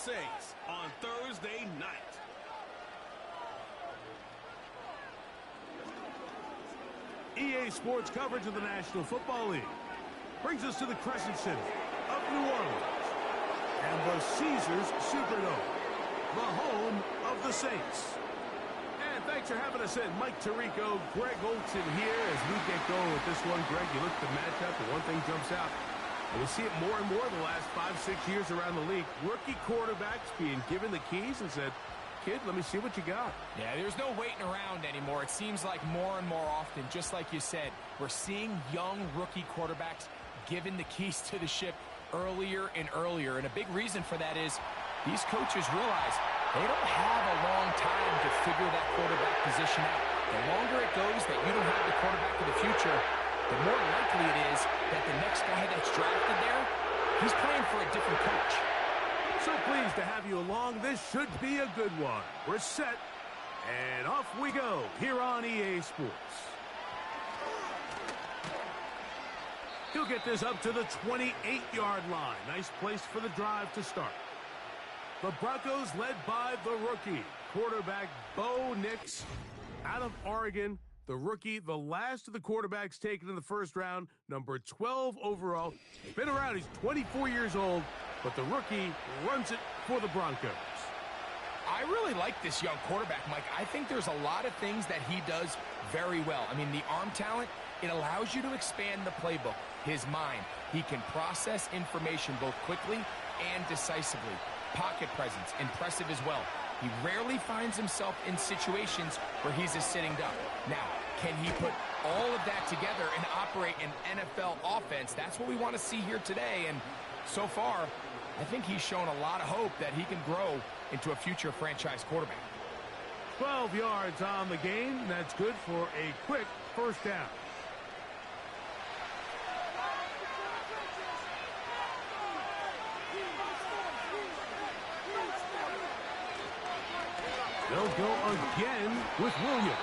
Saints on Thursday night. EA Sports coverage of the National Football League brings us to the Crescent City of New Orleans and the Caesars Superdome, the home of the Saints. And thanks for having us in. Mike Tirico, Greg Olson here as we get going with this one. Greg, you look at the matchup and one thing jumps out. And we see it more and more the last 5-6 years around the league. Rookie quarterbacks being given the keys and said, kid, let me see what you got. Yeah, there's no waiting around anymore. It seems like more and more often, just like you said, we're seeing young rookie quarterbacks given the keys to the ship earlier and earlier. And a big reason for that is these coaches realize they don't have a long time to figure that quarterback position out. The longer it goes that you don't have the quarterback of the future, the more likely it is that the next guy that's drafted there, he's playing for a different coach. So pleased to have you along. This should be a good one. We're set, and off we go here on EA Sports. He'll get this up to the 28-yard line. Nice place for the drive to start. The Broncos led by the rookie, quarterback Bo Nix out of Oregon. The rookie, the last of the quarterbacks taken in the first round, number 12 overall. Been around, he's 24 years old, but the rookie runs it for the Broncos. I really like this young quarterback, Mike. I think there's a lot of things that he does very well. I mean, the arm talent, it allows you to expand the playbook. His mind, he can process information both quickly and decisively. Pocket presence, impressive as well. He rarely finds himself in situations where he's a sitting duck. Now, can he put all of that together and operate an NFL offense? That's what we want to see here today. And so far, I think he's shown a lot of hope that he can grow into a future franchise quarterback. 12 yards on the game. That's good for a quick first down. They'll go again with Williams.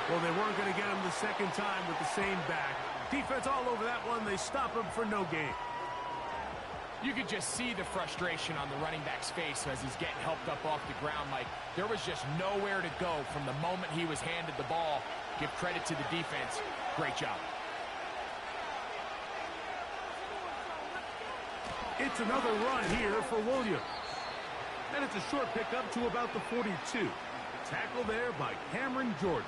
Well, they weren't going to get him the second time with the same back. Defense all over that one. They stop him for no gain. You could just see the frustration on the running back's face as he's getting helped up off the ground. Like, there was just nowhere to go from the moment he was handed the ball. Give credit to the defense. Great job. It's another run here for Williams. And it's a short pickup to about the 42. Tackle there by Cameron Jordan.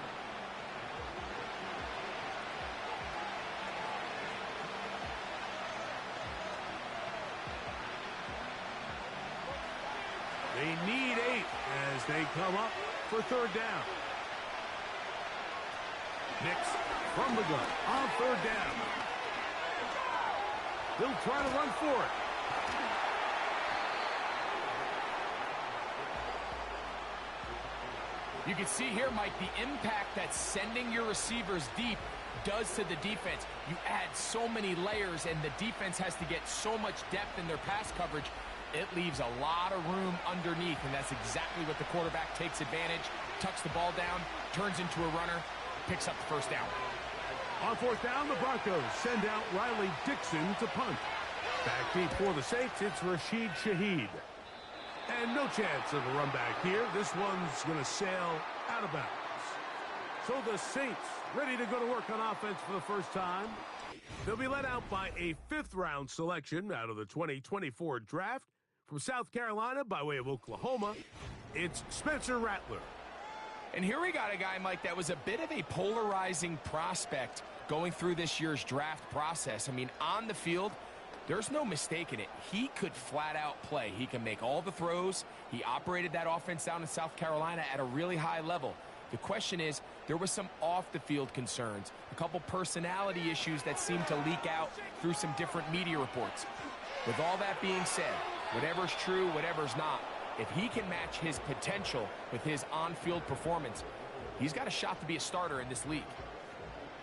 They need 8 as they come up for third down. Nix from the gun on third down. They'll try to run for it. You can see here, Mike, the impact that sending your receivers deep does to the defense. You add so many layers, and the defense has to get so much depth in their pass coverage. It leaves a lot of room underneath, and that's exactly what the quarterback takes advantage, tucks the ball down, turns into a runner, picks up the first down. On fourth down, the Broncos send out Riley Dixon to punt. Back deep for the Saints, it's Rashid Shaheed. And no chance of a run back here. This one's going to sail out of bounds. So the Saints ready to go to work on offense for the first time. They'll be led out by a 5th-round selection out of the 2024 draft. From South Carolina by way of Oklahoma, it's Spencer Rattler. And here we got a guy, Mike, that was a bit of a polarizing prospect going through this year's draft process. I mean, on the field, there's no mistaking it. He could flat out play. He can make all the throws. He operated that offense down in South Carolina at a really high level. The question is, there was some off-the-field concerns, a couple personality issues that seemed to leak out through some different media reports. With all that being said, whatever's true, whatever's not, if he can match his potential with his on-field performance, he's got a shot to be a starter in this league.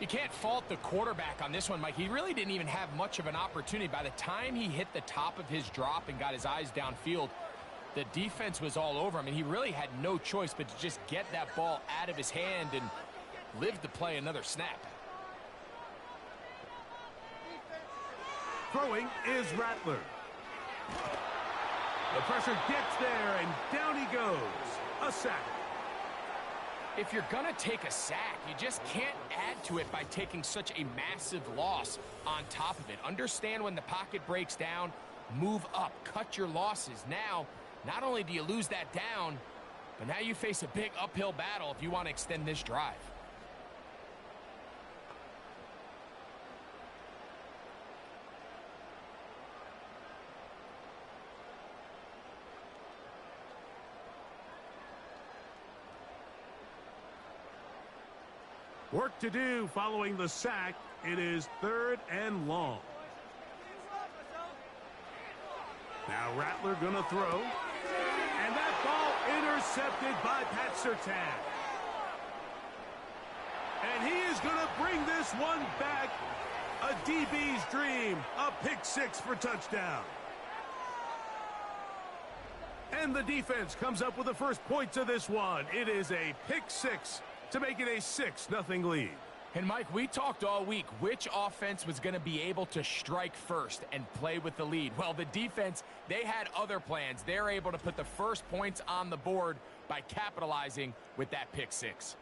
You can't fault the quarterback on this one, Mike. He really didn't even have much of an opportunity. By the time he hit the top of his drop and got his eyes downfield, the defense was all over him, and he really had no choice but to just get that ball out of his hand and live to play another snap. Throwing is Rattler. The pressure gets there, and down he goes. A sack. If you're going to take a sack, you just can't add to it by taking such a massive loss on top of it. Understand when the pocket breaks down, move up, cut your losses. Now, not only do you lose that down, but now you face a big uphill battle if you want to extend this drive. Work to do following the sack. It is 3rd and long. Now Rattler gonna throw. And that ball intercepted by Pat Surtain. And he is gonna bring this one back. A DB's dream. A pick 6 for touchdown. And the defense comes up with the first points of this one. It is a pick 6. To make it a 6-0 lead. And Mike, we talked all week which offense was going to be able to strike first and play with the lead. Well, the defense, they had other plans. They're able to put the first points on the board by capitalizing with that pick 6.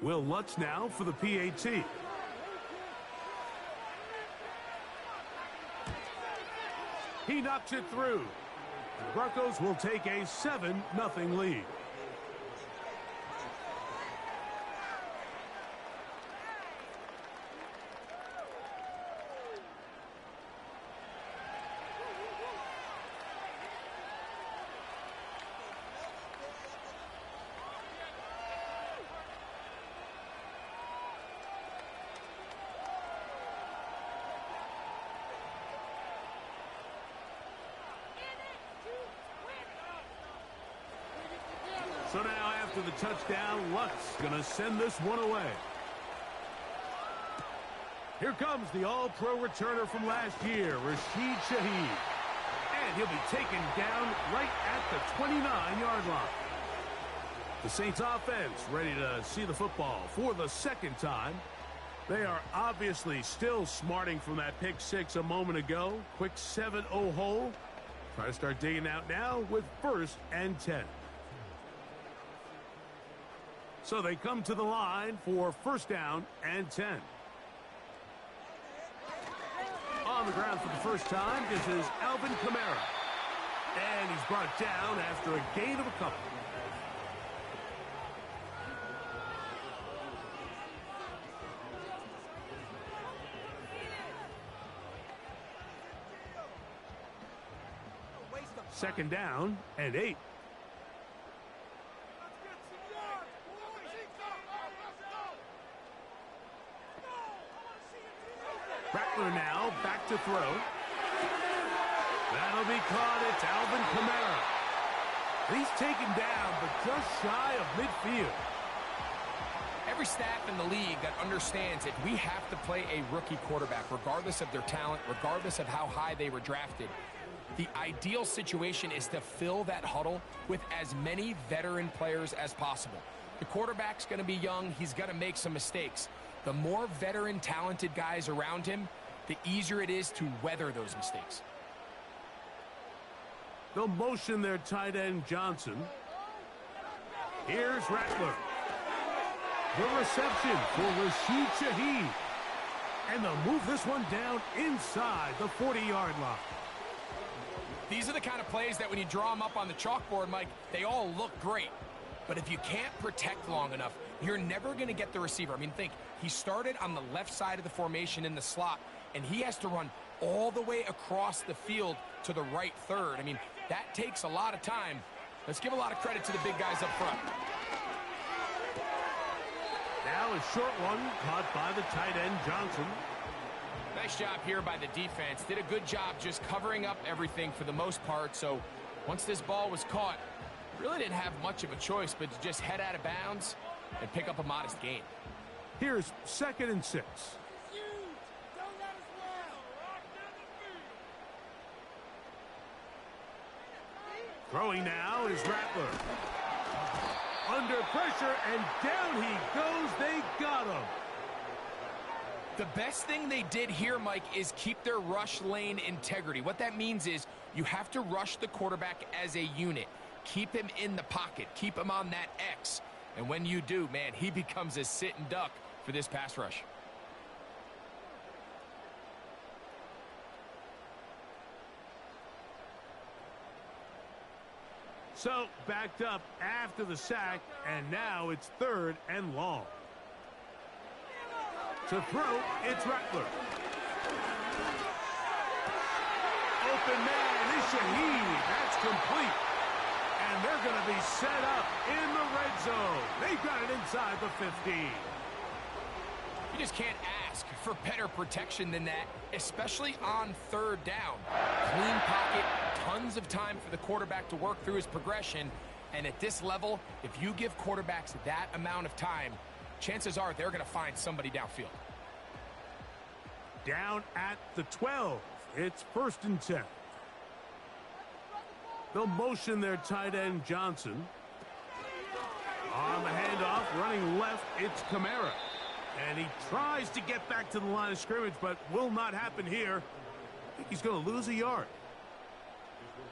Will Lutz now for the PAT. He knocks it through. The Broncos will take a 7-0 lead. So now after the touchdown, Lutz gonna send this one away. Here comes the all-pro returner from last year, Rashid Shaheed. And he'll be taken down right at the 29-yard line. The Saints offense ready to see the football for the second time. They are obviously still smarting from that pick 6 a moment ago. Quick 7-0 hole. Try to start digging out now with 1st and 10. So they come to the line for 1st down and 10. On the ground for the first time, this is Alvin Kamara. And he's brought down after a gain of a couple. Second down and 8. Rattler now back to throw. That'll be caught. It's Alvin Kamara. He's taken down, but just shy of midfield. Every staff in the league that understands that we have to play a rookie quarterback, regardless of their talent, regardless of how high they were drafted. The ideal situation is to fill that huddle with as many veteran players as possible. The quarterback's going to be young. He's going to make some mistakes. The more veteran, talented guys around him, the easier it is to weather those mistakes. They'll motion their tight end, Johnson. Here's Rattler. The reception for Rashid Shaheed. And they'll move this one down inside the 40-yard line. These are the kind of plays that when you draw them up on the chalkboard, Mike, they all look great. But if you can't protect long enough, you're never going to get the receiver. I mean, think, he started on the left side of the formation in the slot, and he has to run all the way across the field to the right third. I mean, that takes a lot of time. Let's give a lot of credit to the big guys up front. Now a short one caught by the tight end, Johnson. Nice job here by the defense. Did a good job just covering up everything for the most part. So once this ball was caught, really didn't have much of a choice but to just head out of bounds and pick up a modest gain. Here's 2nd and 6. Throwing now is Rattler. under pressure, and down he goes. They got him. The best thing they did here, Mike, is keep their rush lane integrity. What that means is you have to rush the quarterback as a unit. Keep him in the pocket. Keep him on that X. And when you do, man, he becomes a sitting duck for this pass rush. So, backed up after the sack, and now it's 3rd and long. To throw, it's Rattler. Open man is Shaheed. That's complete. And they're going to be set up in the red zone. They've got it inside the 15. You just can't ask for better protection than that, especially on 3rd down. Clean pocket, tons of time for the quarterback to work through his progression. And at this level, if you give quarterbacks that amount of time, chances are they're going to find somebody downfield. Down at the 12. It's 1st and 10. They'll motion their tight end Johnson. On the handoff, running left, it's Kamara. And he tries to get back to the line of scrimmage, but will not happen here. I think he's going to lose a yard.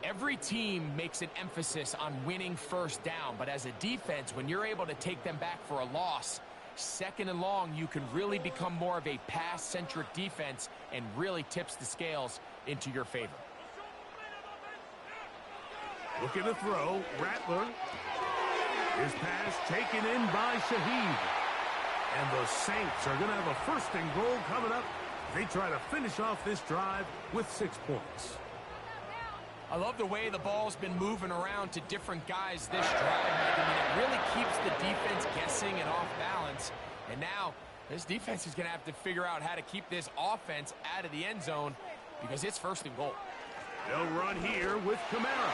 Every team makes an emphasis on winning 1st down, but as a defense, when you're able to take them back for a loss, 2nd and long, you can really become more of a pass-centric defense and really tips the scales into your favor. Looking to throw, Rattler. His pass taken in by Shaheed. And the Saints are going to have a 1st and goal coming up. They try to finish off this drive with 6 points. I love the way the ball's been moving around to different guys this drive. I mean, it really keeps the defense guessing and off balance. And now, this defense is going to have to figure out how to keep this offense out of the end zone because it's 1st and goal. They'll run here with Kamara.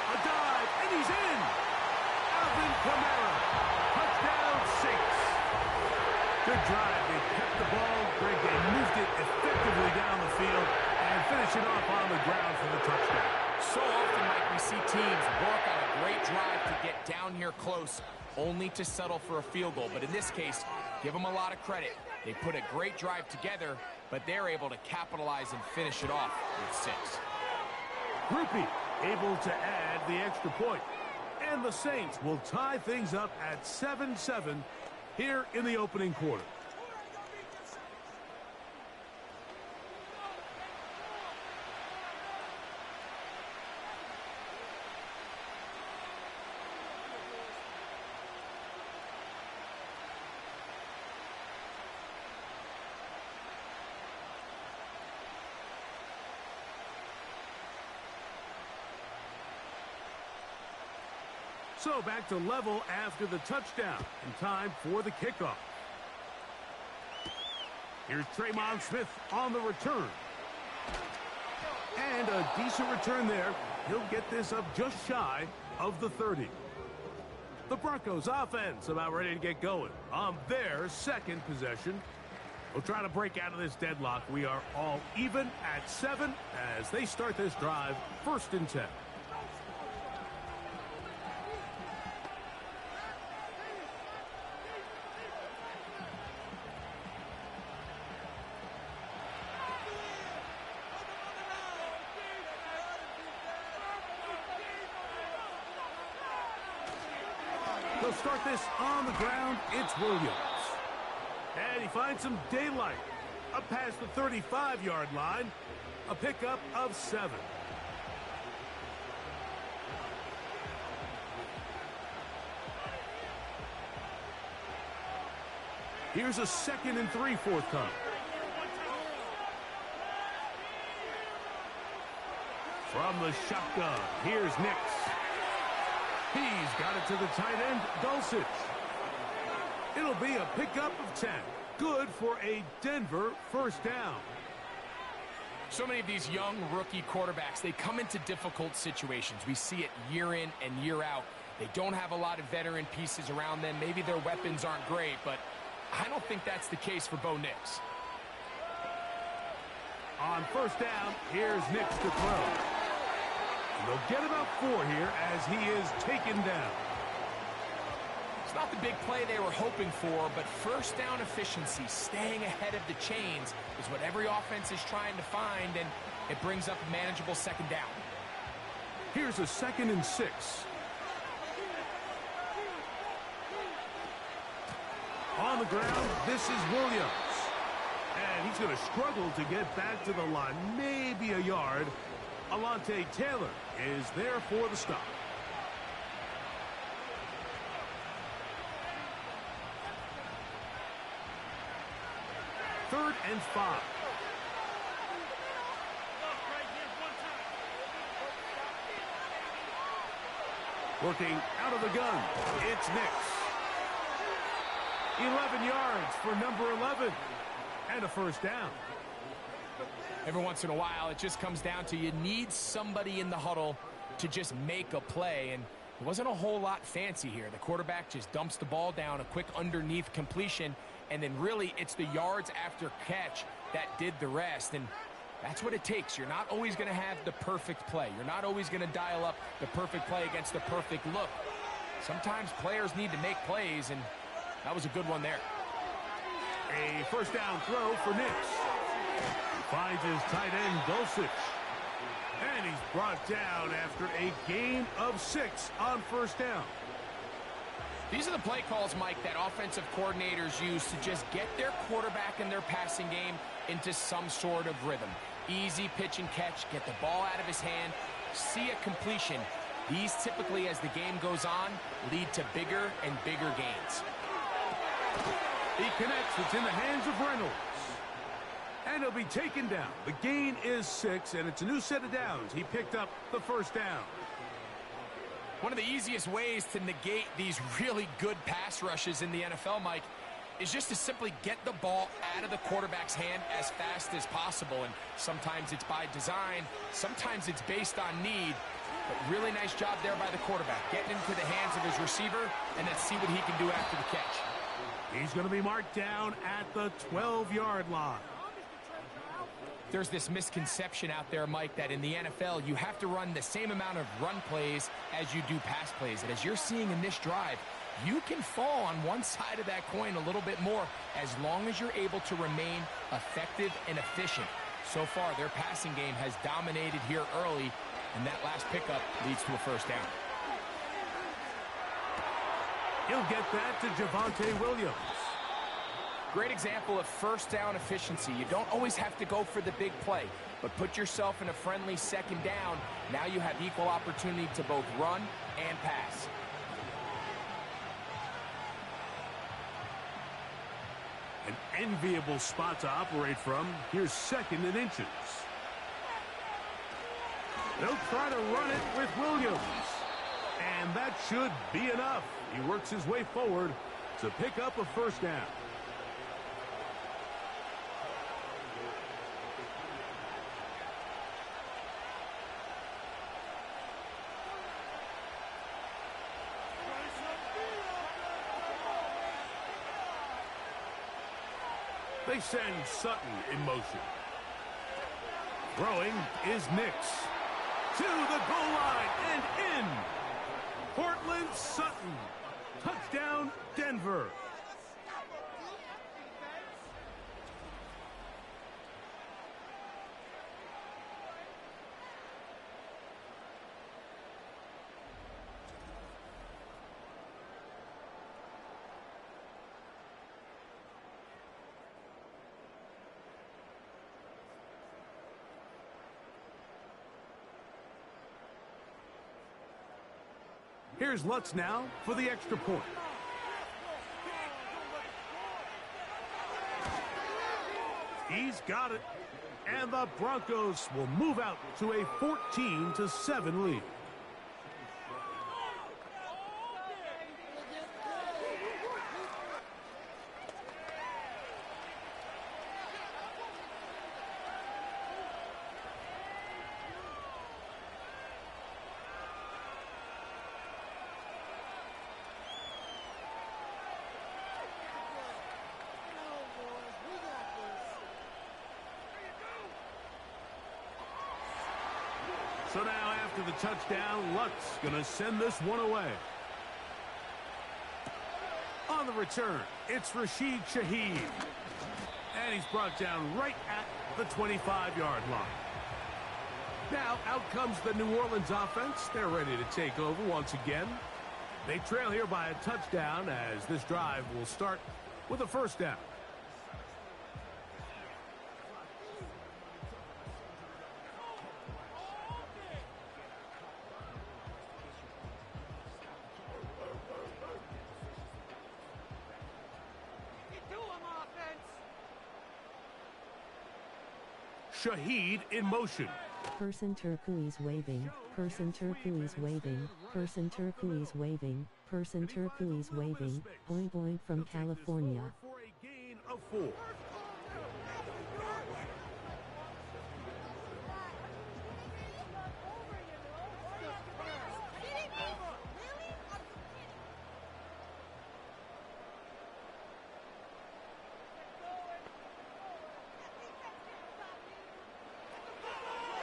A dive, and he's in. Alvin Kamara. Touchdown, Saints. Good drive. They kept the ball. Greg, they moved it effectively down the field and finish it off on the ground for the touchdown. So often, Mike, we see teams work on a great drive to get down here close, only to settle for a field goal. But in this case, give them a lot of credit. They put a great drive together, but they're able to capitalize and finish it off with 6. Groupie able to add the extra point. And the Saints will tie things up at 7-7 here in the opening quarter. So back to level after the touchdown. And time for the kickoff. Here's Tremon Smith on the return. And a decent return there. He'll get this up just shy of the 30. The Broncos offense about ready to get going on their 2nd possession. We'll try to break out of this deadlock. We are all even at 7 as they start this drive. 1st and 10. They'll start this on the ground. It's Williams. And he finds some daylight. Up past the 35-yard line. A pickup of 7. Here's a 2nd and 3 forthcoming. From the shotgun, here's Nix. He's got it to the tight end, Dulcich. It'll be a pickup of 10. Good for a Denver 1st down. So many of these young rookie quarterbacks, they come into difficult situations. We see it year in and year out. They don't have a lot of veteran pieces around them. Maybe their weapons aren't great, but I don't think that's the case for Bo Nix. On 1st down, here's Nix to throw. They'll get about 4 here as he is taken down. It's not the big play they were hoping for, but first down efficiency, staying ahead of the chains, is what every offense is trying to find, and it brings up a manageable second down. Here's a 2nd and 6. On the ground, this is Williams. And he's going to struggle to get back to the line, maybe a yard. Alontae Taylor is there for the stop. Third and 5. Working out of the gun, it's Nix. 11 yards for number 11. And a first down. Every once in a while, it just comes down to you need somebody in the huddle to just make a play. And it wasn't a whole lot fancy here. The quarterback just dumps the ball down, a quick underneath completion, and then really it's the yards after catch that did the rest. And that's what it takes. You're not always going to have the perfect play. You're not always going to dial up the perfect play against the perfect look. Sometimes players need to make plays, and that was a good one there. A first down throw for Nix. Finds his tight end, Dulcich. And he's brought down after a gain of 6 on first down. These are the play calls, Mike, that offensive coordinators use to just get their quarterback and their passing game into some sort of rhythm. Easy pitch and catch, get the ball out of his hand, see a completion. These typically, as the game goes on, lead to bigger and bigger gains. He connects. It's in the hands of Reynolds. And he'll be taken down. The gain is 6, and it's a new set of downs. He picked up the first down. One of the easiest ways to negate these really good pass rushes in the NFL, Mike, is just to simply get the ball out of the quarterback's hand as fast as possible. And sometimes it's by design, sometimes it's based on need. But really nice job there by the quarterback, getting into the hands of his receiver, and then see what he can do after the catch. He's going to be marked down at the 12-yard line. There's this misconception out there, Mike, that in the NFL, you have to run the same amount of run plays as you do pass plays. And as you're seeing in this drive, you can fall on one side of that coin a little bit more as long as you're able to remain effective and efficient. So far, their passing game has dominated here early, and that last pickup leads to a first down. He'll get that to Javonte Williams. Great example of first down efficiency. You don't always have to go for the big play, but put yourself in a friendly second down. Now you have equal opportunity to both run and pass. An enviable spot to operate from. Here's 2nd and inches. They'll try to run it with Williams. And that should be enough. He works his way forward to pick up a first down. They send Sutton in motion. Throwing is Nix. To the goal line and in. Portland Sutton. Touchdown, Denver. Here's Lutz now for the extra point. He's got it. And the Broncos will move out to a 14-7 lead. So now after the touchdown, Lutz going to send this one away. On the return, it's Rashid Shaheed. And he's brought down right at the 25-yard line. Now, out comes the New Orleans offense. They're ready to take over once again. They trail here by a touchdown as this drive will start with a first down. Shaheed in motion. Person turquoise waving, person turquoise waving, person turquoise waving, person turquoise waving, boing boing from California. For a gain of 4.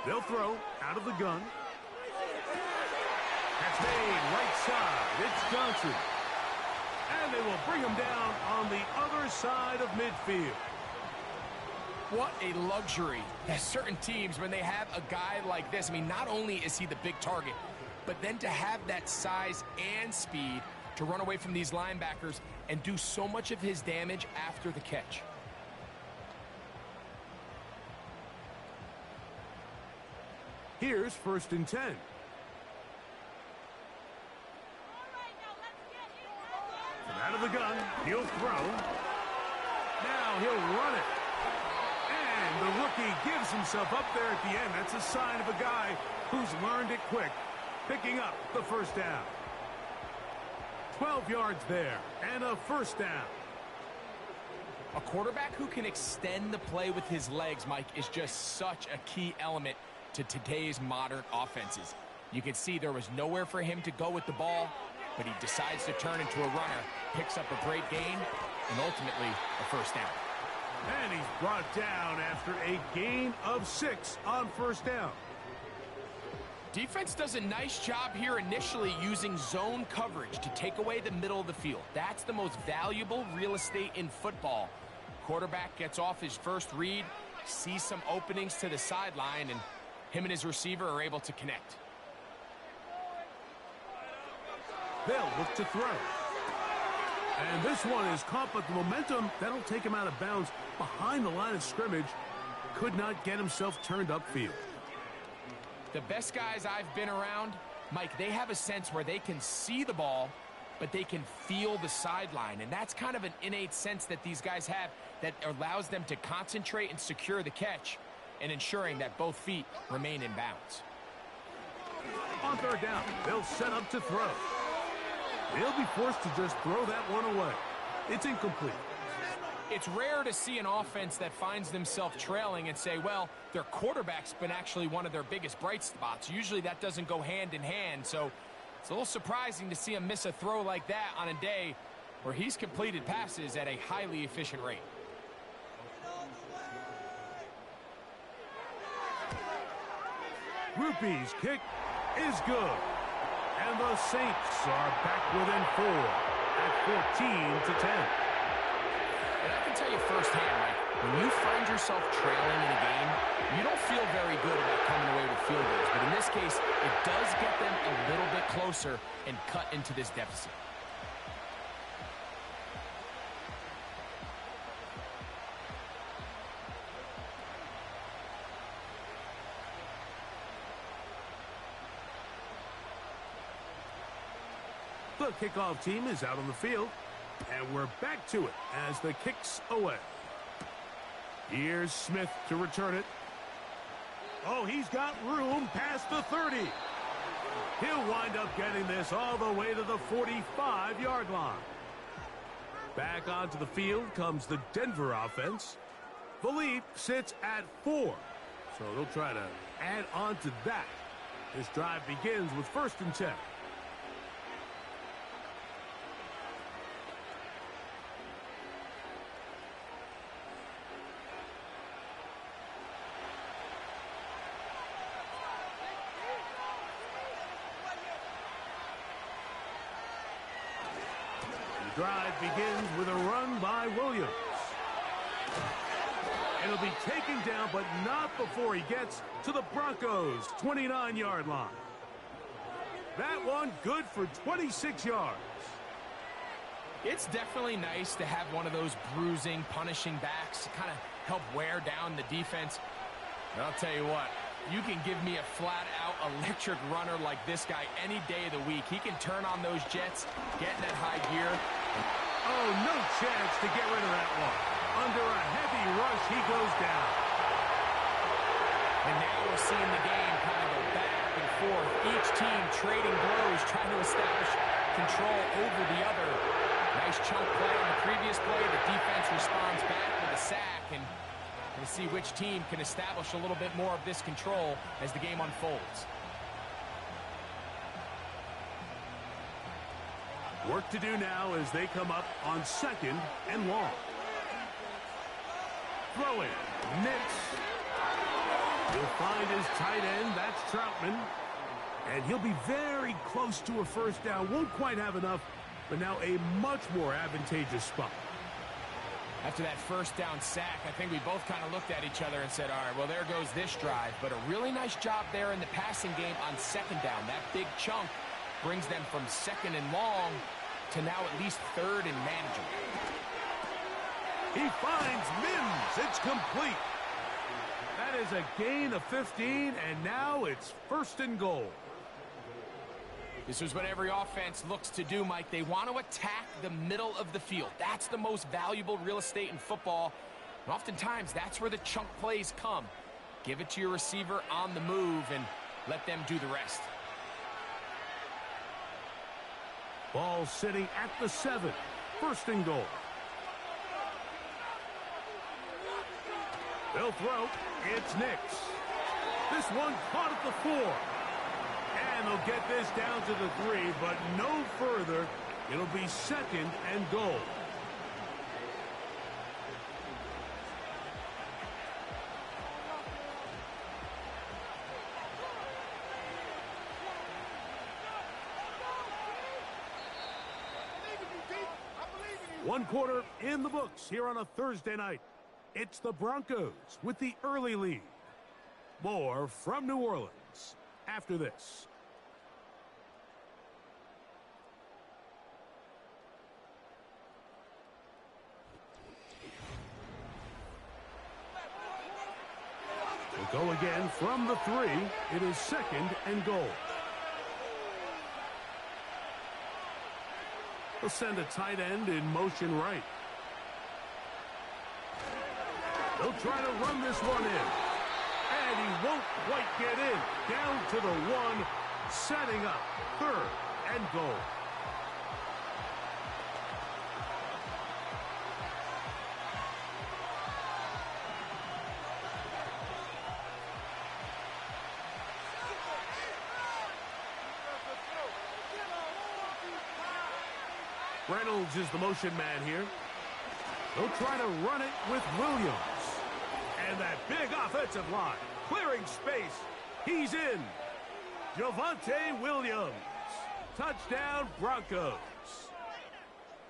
They'll throw out of the gun. That's made right side. It's Johnson. And they will bring him down on the other side of midfield. What a luxury. There's certain teams, when they have a guy like this, I mean, not only is he the big target, but then to have that size and speed to run away from these linebackers and do so much of his damage after the catch. Here's 1st and 10. From out of the gun, he'll throw. Now he'll run it. And the rookie gives himself up there at the end. That's a sign of a guy who's learned it quick, picking up the first down. 12 yards there, and a first down. A quarterback who can extend the play with his legs, Mike, is just such a key element to today's modern offenses. You can see there was nowhere for him to go with the ball, but he decides to turn into a runner, picks up a great gain, and ultimately a first down. And he's brought down after a gain of 6 on first down. Defense does a nice job here initially using zone coverage to take away the middle of the field. That's the most valuable real estate in football. Quarterback gets off his first read, sees some openings to the sideline, and him and his receiver are able to connect. They'll look to throw. And this one is caught, but the momentum, that'll take him out of bounds behind the line of scrimmage. Could not get himself turned upfield. The best guys I've been around, Mike, they have a sense where they can see the ball, but they can feel the sideline. And that's kind of an innate sense that these guys have that allows them to concentrate and secure the catch and ensuring that both feet remain in bounds. On third down, they'll set up to throw. They'll be forced to just throw that one away. It's incomplete. It's rare to see an offense that finds themselves trailing and say, well, their quarterback's been actually one of their biggest bright spots. Usually that doesn't go hand in hand, so it's a little surprising to see him miss a throw like that on a day where he's completed passes at a highly efficient rate. Rupee's kick is good. And the Saints are back within 4 at 14-10. And I can tell you firsthand, Mike, when you find yourself trailing in a game, you don't feel very good about coming away with field goals. But in this case, it does get them a little bit closer and cut into this deficit. The kickoff team is out on the field, and we're back to it as the kick's away. Here's Smith to return it. Oh, he's got room past the 30. He'll wind up getting this all the way to the 45-yard line. Back onto the field comes the Denver offense. The lead sits at 4, so they'll try to add on to that. This drive begins with 1st and 10. Drive begins with a run by Williams. It'll be taken down, but not before he gets to the Broncos' 29-yard line. That one good for 26 yards. It's definitely nice to have one of those bruising, punishing backs to kind of help wear down the defense. And I'll tell you what, you can give me a flat-out electric runner like this guy any day of the week. He can turn on those jets, get in that high gear. Oh, no chance to get rid of that one. Under a heavy rush, he goes down. And now we're seeing the game kind of go back and forth. Each team trading blows, trying to establish control over the other. Nice chunk play on the previous play. The defense responds back with a sack, and we'll see which team can establish a little bit more of this control as the game unfolds. Work to do now as they come up on 2nd and long. Throwing, Nix. He'll find his tight end, that's Troutman. And he'll be very close to a first down. Won't quite have enough, but now a much more advantageous spot. After that first down sack, I think we both kind of looked at each other and said, all right, well, there goes this drive. But a really nice job there in the passing game on 2nd down. That big chunk brings them from 2nd and long to now at least 3rd and manageable. He finds Mims. It's complete. That is a gain of 15, and now it's 1st and goal. This is what every offense looks to do, Mike. They want to attack the middle of the field. That's the most valuable real estate in football. And oftentimes, that's where the chunk plays come. Give it to your receiver on the move and let them do the rest. Ball sitting at the 7. 1st and goal. They'll throw. It's Nix. This one caught at the 4. And they'll get this down to the 3, but no further. It'll be 2nd and goal. One quarter in the books here on a Thursday night. It's the Broncos with the early lead. More from New Orleans after this. We'll go again from the 3. It is 2nd and goal. He'll send a tight end in motion right. They'll try to run this one in. And he won't quite get in. Down to the 1, setting up 3rd and goal. Reynolds is the motion man here. They'll try to run it with Williams. And that big offensive line, clearing space. He's in. Javonte Williams. Touchdown, Broncos.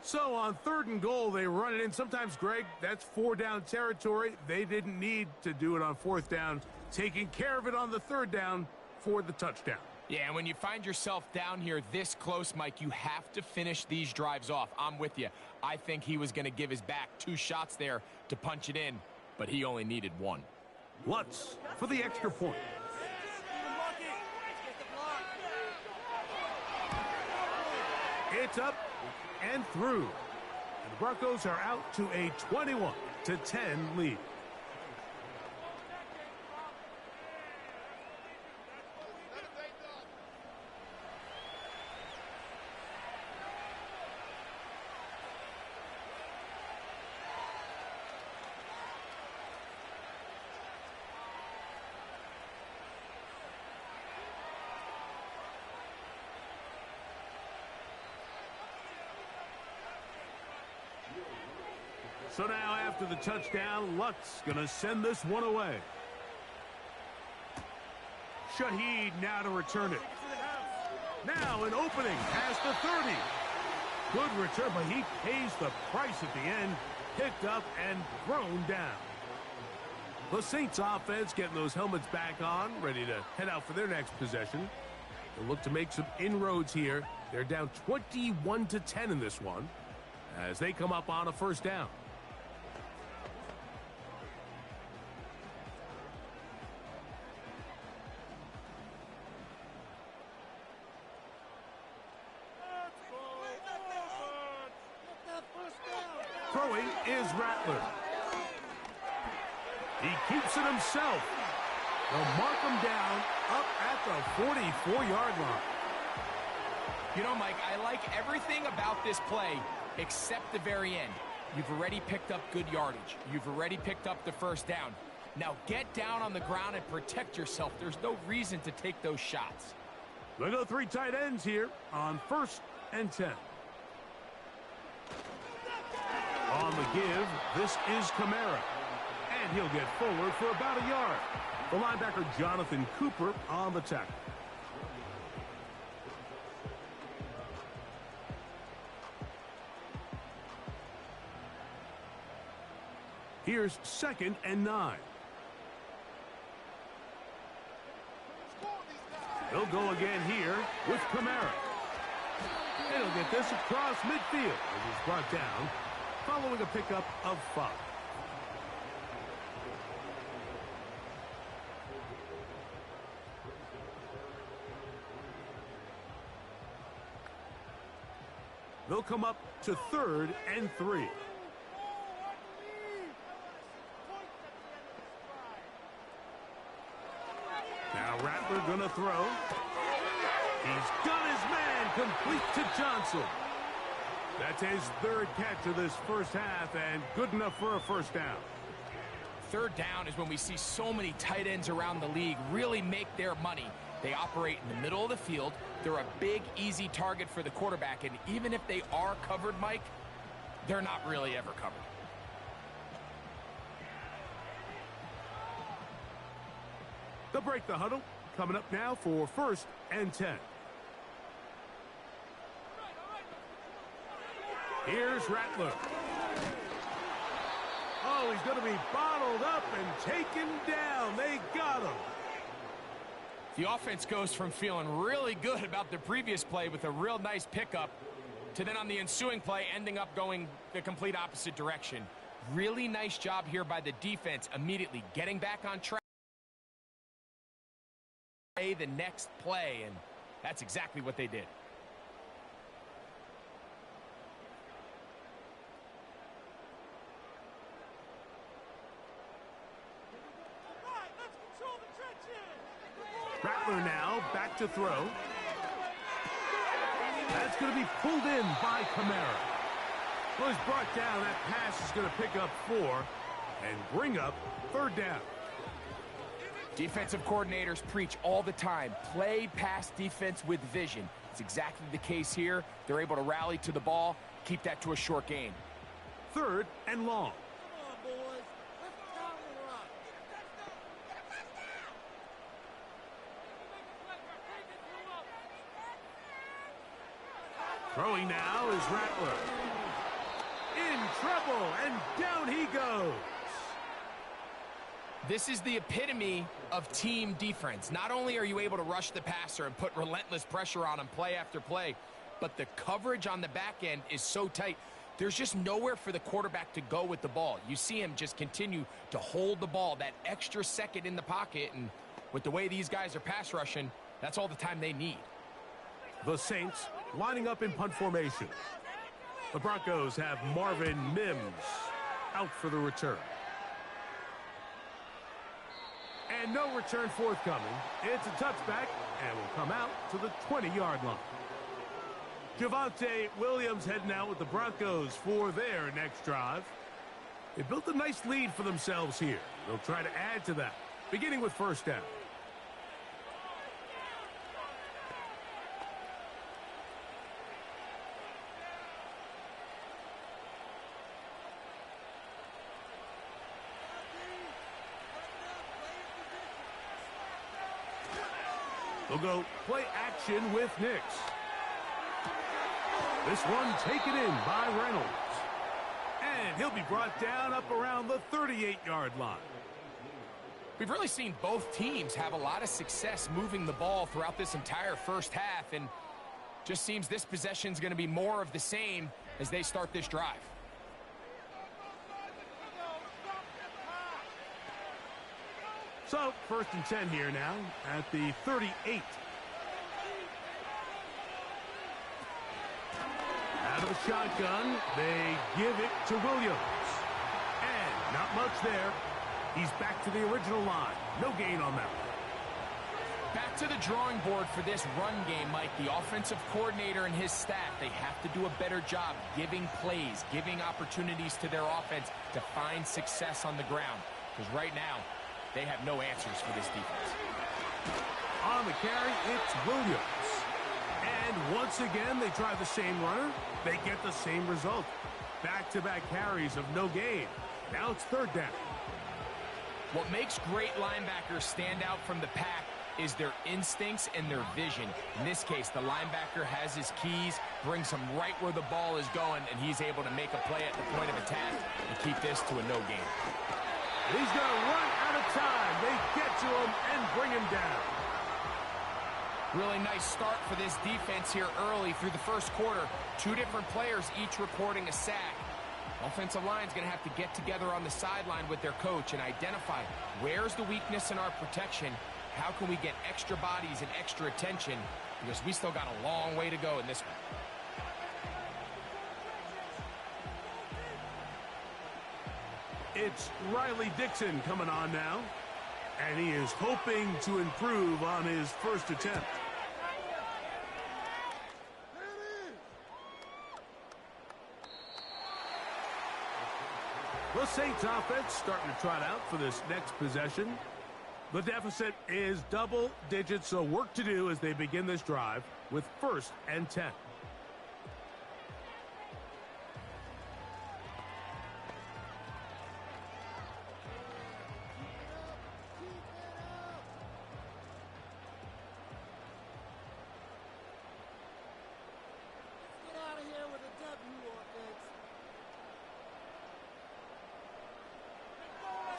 So on 3rd and goal, they run it in. Sometimes, Greg, that's 4-down territory. They didn't need to do it on 4th down. Taking care of it on the 3rd down for the touchdown. Yeah, and when you find yourself down here this close, Mike, you have to finish these drives off. I'm with you. I think he was going to give his back 2 shots there to punch it in, but he only needed 1. Lutz for the extra point. It's up and through. And the Broncos are out to a 21-10 lead. So now after the touchdown, Lutz going to send this one away. Shaheed now to return it. Now an opening past the 30. Good return, but he pays the price at the end. Picked up and thrown down. The Saints offense getting those helmets back on, ready to head out for their next possession. They'll look to make some inroads here. They're down 21-10 in this one as they come up on a first down. Throwing is Rattler. He keeps it himself. They'll mark him down up at the 44-yard line. You know, Mike, I like everything about this play except the very end. You've already picked up good yardage. You've already picked up the first down. Now get down on the ground and protect yourself. There's no reason to take those shots. They'll go 3 tight ends here on 1st and 10. On the give, this is Kamara. And he'll get forward for about a yard. The linebacker, Jonathan Cooper, on the tackle. Here's 2nd and 9. He'll go again here with Kamara. And he'll get this across midfield as it's brought down following a pickup of 5. They'll come up to 3rd and 3. Now Rattler gonna throw. He's got his man complete to Johnson. That's his 3rd catch of this first half and good enough for a first down. 3rd down is when we see so many tight ends around the league really make their money. They operate in the middle of the field. They're a big, easy target for the quarterback, and even if they are covered, Mike, they're not really ever covered. They'll break the huddle. Coming up now for 1st and 10. Here's Rattler. Oh, he's going to be bottled up and taken down. They got him. The offense goes from feeling really good about the previous play with a real nice pickup to then on the ensuing play ending up going the complete opposite direction. Really nice job here by the defense immediately getting back on track. The next play, and that's exactly what they did. Rattler now back to throw. That's going to be pulled in by Kamara. Well, he's brought down. That pass is going to pick up 4 and bring up 3rd down. Defensive coordinators preach all the time, play pass defense with vision. It's exactly the case here. They're able to rally to the ball, keep that to a short gain. 3rd and long. Throwing now is Rattler. In trouble, and down he goes. This is the epitome of team defense. Not only are you able to rush the passer and put relentless pressure on him play after play, but the coverage on the back end is so tight. There's just nowhere for the quarterback to go with the ball. You see him just continue to hold the ball, that extra second in the pocket, and with the way these guys are pass rushing, that's all the time they need. The Saints lining up in punt formation. The Broncos have Marvin Mims out for the return. And no return forthcoming. It's a touchback and will come out to the 20-yard line. Javonte Williams heading out with the Broncos for their next drive. They built a nice lead for themselves here. They'll try to add to that, beginning with 1st down. They'll go play action with Nix. This one taken in by Reynolds. And he'll be brought down up around the 38-yard line. We've really seen both teams have a lot of success moving the ball throughout this entire first half, and just seems this possession is going to be more of the same as they start this drive. So, 1st and 10 here now at the 38. Out of the shotgun, they give it to Williams. And not much there. He's back to the original line. No gain on that one. Back to the drawing board for this run game, Mike. The offensive coordinator and his staff, they have to do a better job giving plays, giving opportunities to their offense to find success on the ground. Because right now, they have no answers for this defense. On the carry, it's Williams. And once again, they try the same runner. They get the same result. Back-to-back carries of no gain. Now it's 3rd down. What makes great linebackers stand out from the pack is their instincts and their vision. In this case, the linebacker has his keys, brings him right where the ball is going, and he's able to make a play at the point of attack and keep this to a no gain. He's going to run out of time. They get to him and bring him down. Really nice start for this defense here early through the first quarter. 2 different players each recording a sack. Offensive line's going to have to get together on the sideline with their coach and identify where's the weakness in our protection. How can we get extra bodies and extra attention? Because we still got a long way to go in this one. It's Riley Dixon coming on now. And he is hoping to improve on his first attempt. The Saints offense starting to trot out for this next possession. The deficit is double digits, so work to do as they begin this drive with 1st and 10.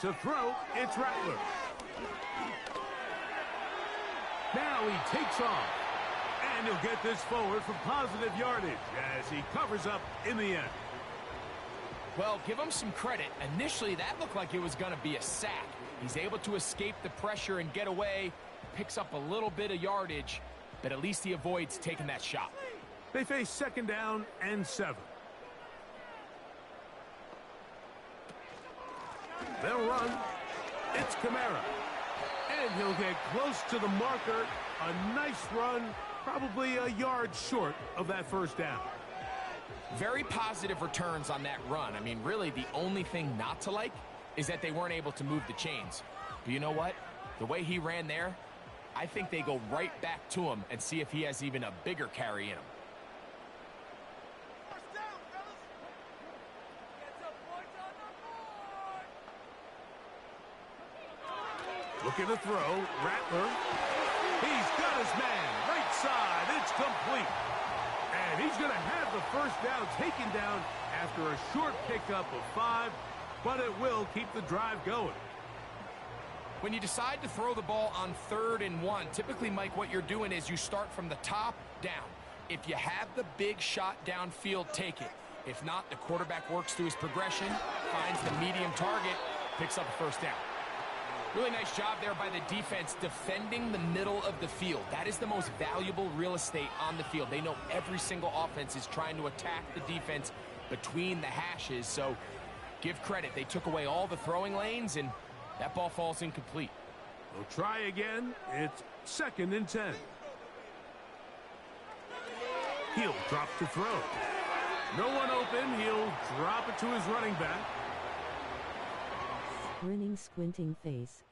To throw, it's Rattler. Now he takes off. And he'll get this forward for positive yardage as he covers up in the end. Well, give him some credit. Initially, that looked like it was going to be a sack. He's able to escape the pressure and get away, picks up a little bit of yardage, but at least he avoids taking that shot. They face 2nd down and 7. They'll run. It's Kamara. And he'll get close to the marker. A nice run, probably a yard short of that 1st down. Very positive returns on that run. I mean, really, the only thing not to like is that they weren't able to move the chains. But you know what? The way he ran there, I think they go right back to him and see if he has even a bigger carry in him. Looking to throw, Rattler. He's got his man, right side, it's complete. And he's going to have the 1st down taken down after a short pickup of 5, but it will keep the drive going. When you decide to throw the ball on 3rd and 1, typically, Mike, what you're doing is you start from the top down. If you have the big shot downfield, take it. If not, the quarterback works through his progression, finds the medium target, picks up the 1st down. Really nice job there by the defense defending the middle of the field. That is the most valuable real estate on the field. They know every single offense is trying to attack the defense between the hashes, so give credit. They took away all the throwing lanes, and that ball falls incomplete. They'll try again. It's 2nd and 10. He'll drop to throw. No one open. He'll drop it to his running back. Grinning, squinting face.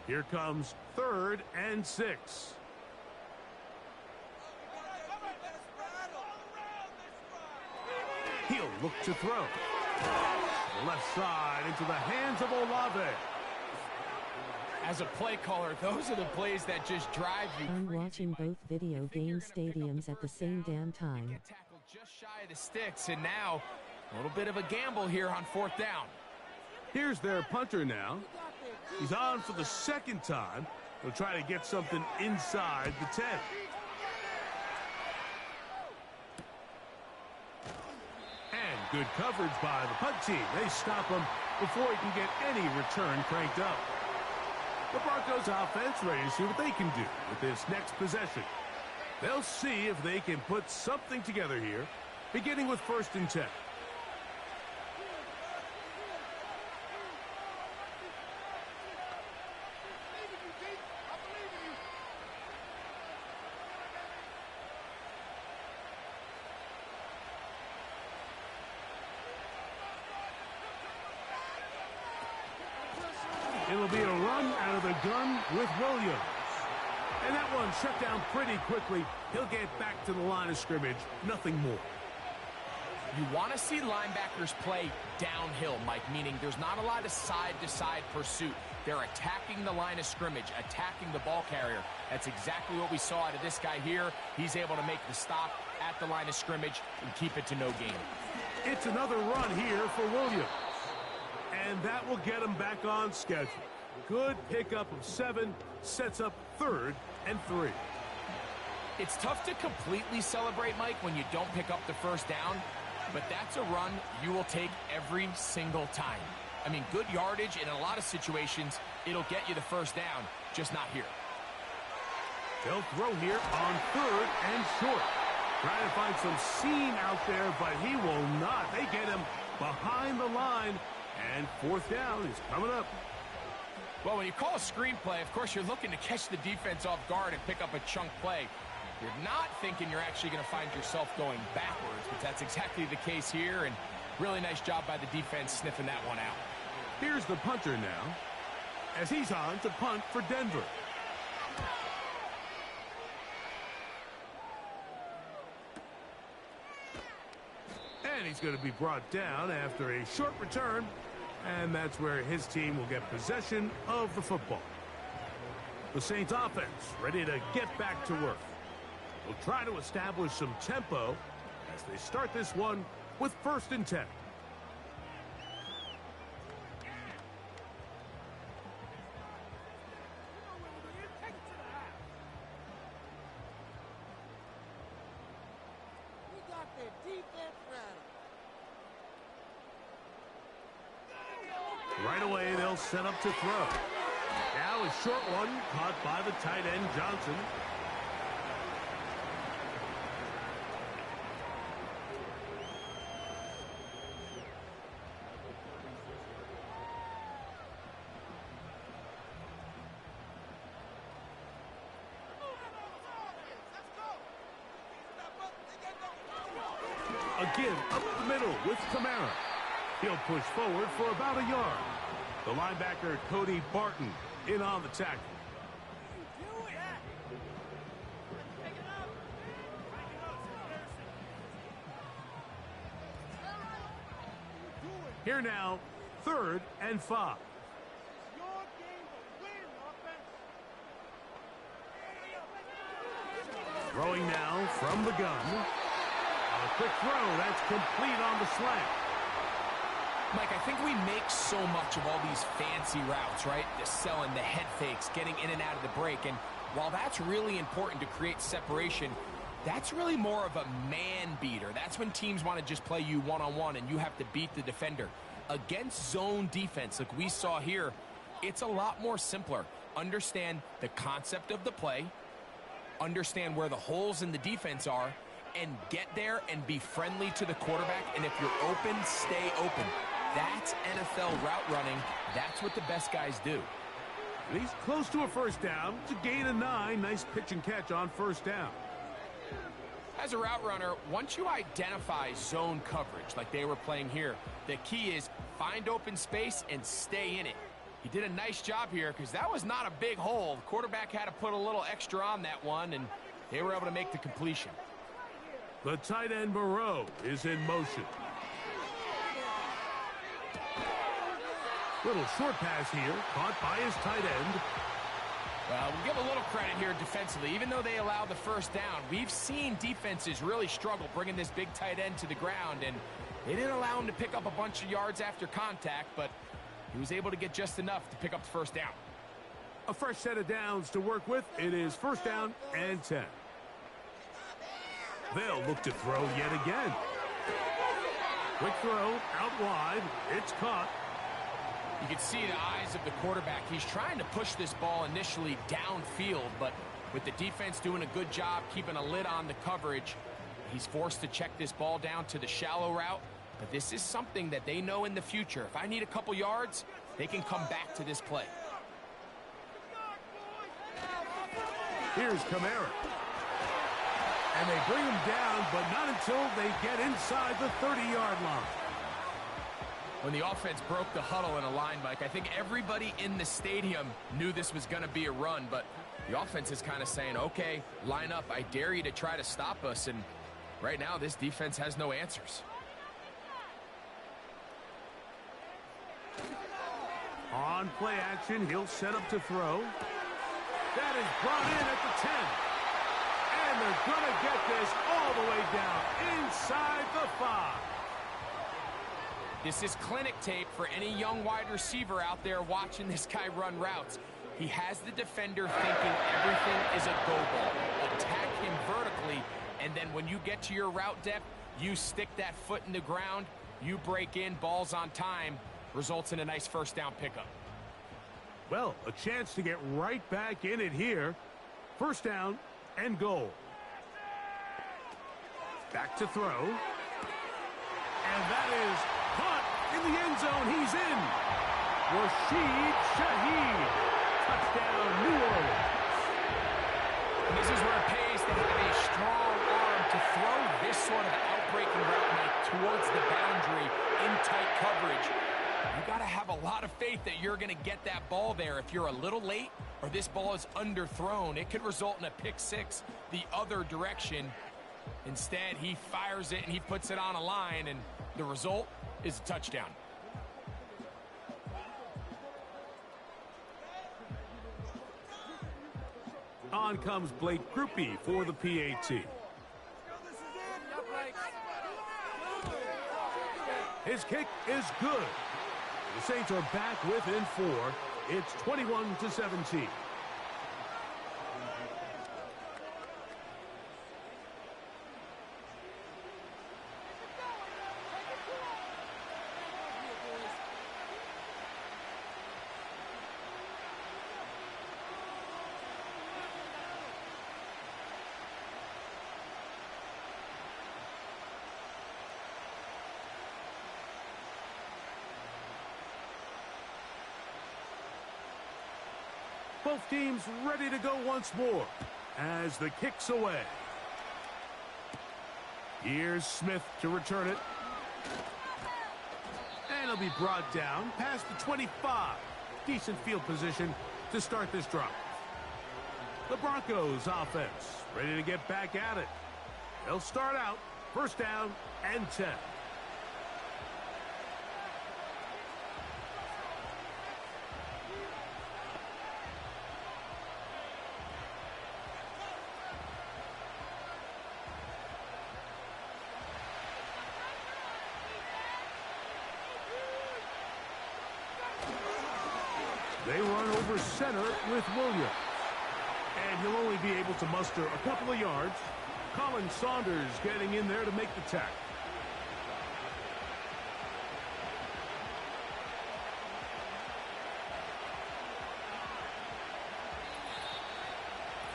Here comes 3rd and 6. He'll look to throw. The left side into the hands of Olave. As a play caller, those are the plays that just drive you. I'm watching both video game stadiums at the same damn time. Get tackled just shy of the sticks, and now a little bit of a gamble here on 4th down. Here's their punter now. He's on for the 2nd time. He'll try to get something inside the 10. And good coverage by the punt team. They stop him before he can get any return cranked up. The Broncos offense ready to see what they can do with this next possession. They'll see if they can put something together here, beginning with 1st and 10. It'll be a run out of the gun with Williams. And that one shut down pretty quickly. He'll get back to the line of scrimmage. Nothing more. You want to see linebackers play downhill, Mike, meaning there's not a lot of side-to-side pursuit. They're attacking the line of scrimmage, attacking the ball carrier. That's exactly what we saw out of this guy here. He's able to make the stop at the line of scrimmage and keep it to no gain. It's another run here for Williams. And that will get him back on schedule. Good pickup of 7, sets up 3rd and 3. It's tough to completely celebrate, Mike, when you don't pick up the 1st down, but that's a run you will take every single time. I mean, good yardage, and in a lot of situations, it'll get you the 1st down, just not here. They'll throw here on 3rd and short. Trying to find some seam out there, but he will not. They get him behind the line, and 4th down is coming up. Well, when you call a screenplay, of course, you're looking to catch the defense off guard and pick up a chunk play. You're not thinking you're actually going to find yourself going backwards, but that's exactly the case here, and really nice job by the defense sniffing that one out. Here's the punter now, as he's on to punt for Denver. And he's going to be brought down after a short return, and that's where his team will get possession of the football. The Saints offense ready to get back to work. They'll try to establish some tempo as they start this one with 1st and 10. Right away, they'll set up to throw. Now a short one caught by the tight end, Johnson. Again, up the middle with Kamara. He'll push forward for about a yard. The linebacker, Cody Barton, in on the tackle. Here now, 3rd and 5. Throwing now from the gun. A quick throw, that's complete on the slant. Mike, I think we make so much of all these fancy routes, right? The selling, the head fakes, getting in and out of the break. And while that's really important to create separation, that's really more of a man beater. That's when teams want to just play you one-on-one and you have to beat the defender. Against zone defense, like we saw here, it's a lot more simpler. Understand the concept of the play, understand where the holes in the defense are, and get there and be friendly to the quarterback. And if you're open, stay open. That's NFL route running. That's what the best guys do. And he's close to a 1st down. It's a gain of 9. Nice pitch and catch on 1st down. As a route runner, once you identify zone coverage like they were playing here, the key is find open space and stay in it. He did a nice job here because that was not a big hole. The quarterback had to put a little extra on that one, and they were able to make the completion. The tight end, Moreau, is in motion. Little short pass here, caught by his tight end. Well, we'll give a little credit here defensively. Even though they allowed the first down, we've seen defenses really struggle bringing this big tight end to the ground, and they didn't allow him to pick up a bunch of yards after contact, but he was able to get just enough to pick up the first down. A fresh set of downs to work with. It is first down and 10. They'll look to throw yet again. Quick throw, out wide. It's caught. You can see the eyes of the quarterback. He's trying to push this ball initially downfield, but with the defense doing a good job keeping a lid on the coverage, he's forced to check this ball down to the shallow route. But this is something that they know in the future. If I need a couple yards, they can come back to this play. Here's Kamara. And they bring him down, but not until they get inside the 30-yard line. When the offense broke the huddle in a line, Mike, I think everybody in the stadium knew this was going to be a run, but the offense is kind of saying, okay, line up. I dare you to try to stop us, and right now this defense has no answers. On play action, he'll set up to throw. That is brought in at the 10. And they're going to get this all the way down inside the 5. This is clinic tape for any young wide receiver out there watching this guy run routes. He has the defender thinking everything is a go ball. Attack him vertically, and then when you get to your route depth, you stick that foot in the ground, you break in, balls on time, results in a nice first down pickup. Well, a chance to get right back in it here. First down and goal. Back to throw. And that is caught in the end zone. He's in. Rashid Shaheed. Touchdown, New Orleans. And this is where it pays to have a strong arm to throw this sort of outbreaking route, Mike, towards the boundary in tight coverage. You got to have a lot of faith that you're going to get that ball there. If you're a little late or this ball is underthrown, it could result in a pick six the other direction. Instead, he fires it and he puts it on a line, and the result is a touchdown. On comes Blake Grupe for the PAT. His kick is good. The Saints are back within 4. It's 21-17. Both teams ready to go once more as the kick's away. Here's Smith to return it. And it'll be brought down past the 25. Decent field position to start this drive. The Broncos offense ready to get back at it. They'll start out first down and 10. They run over center with Williams. And he'll only be able to muster a couple of yards. Colin Saunders getting in there to make the tackle.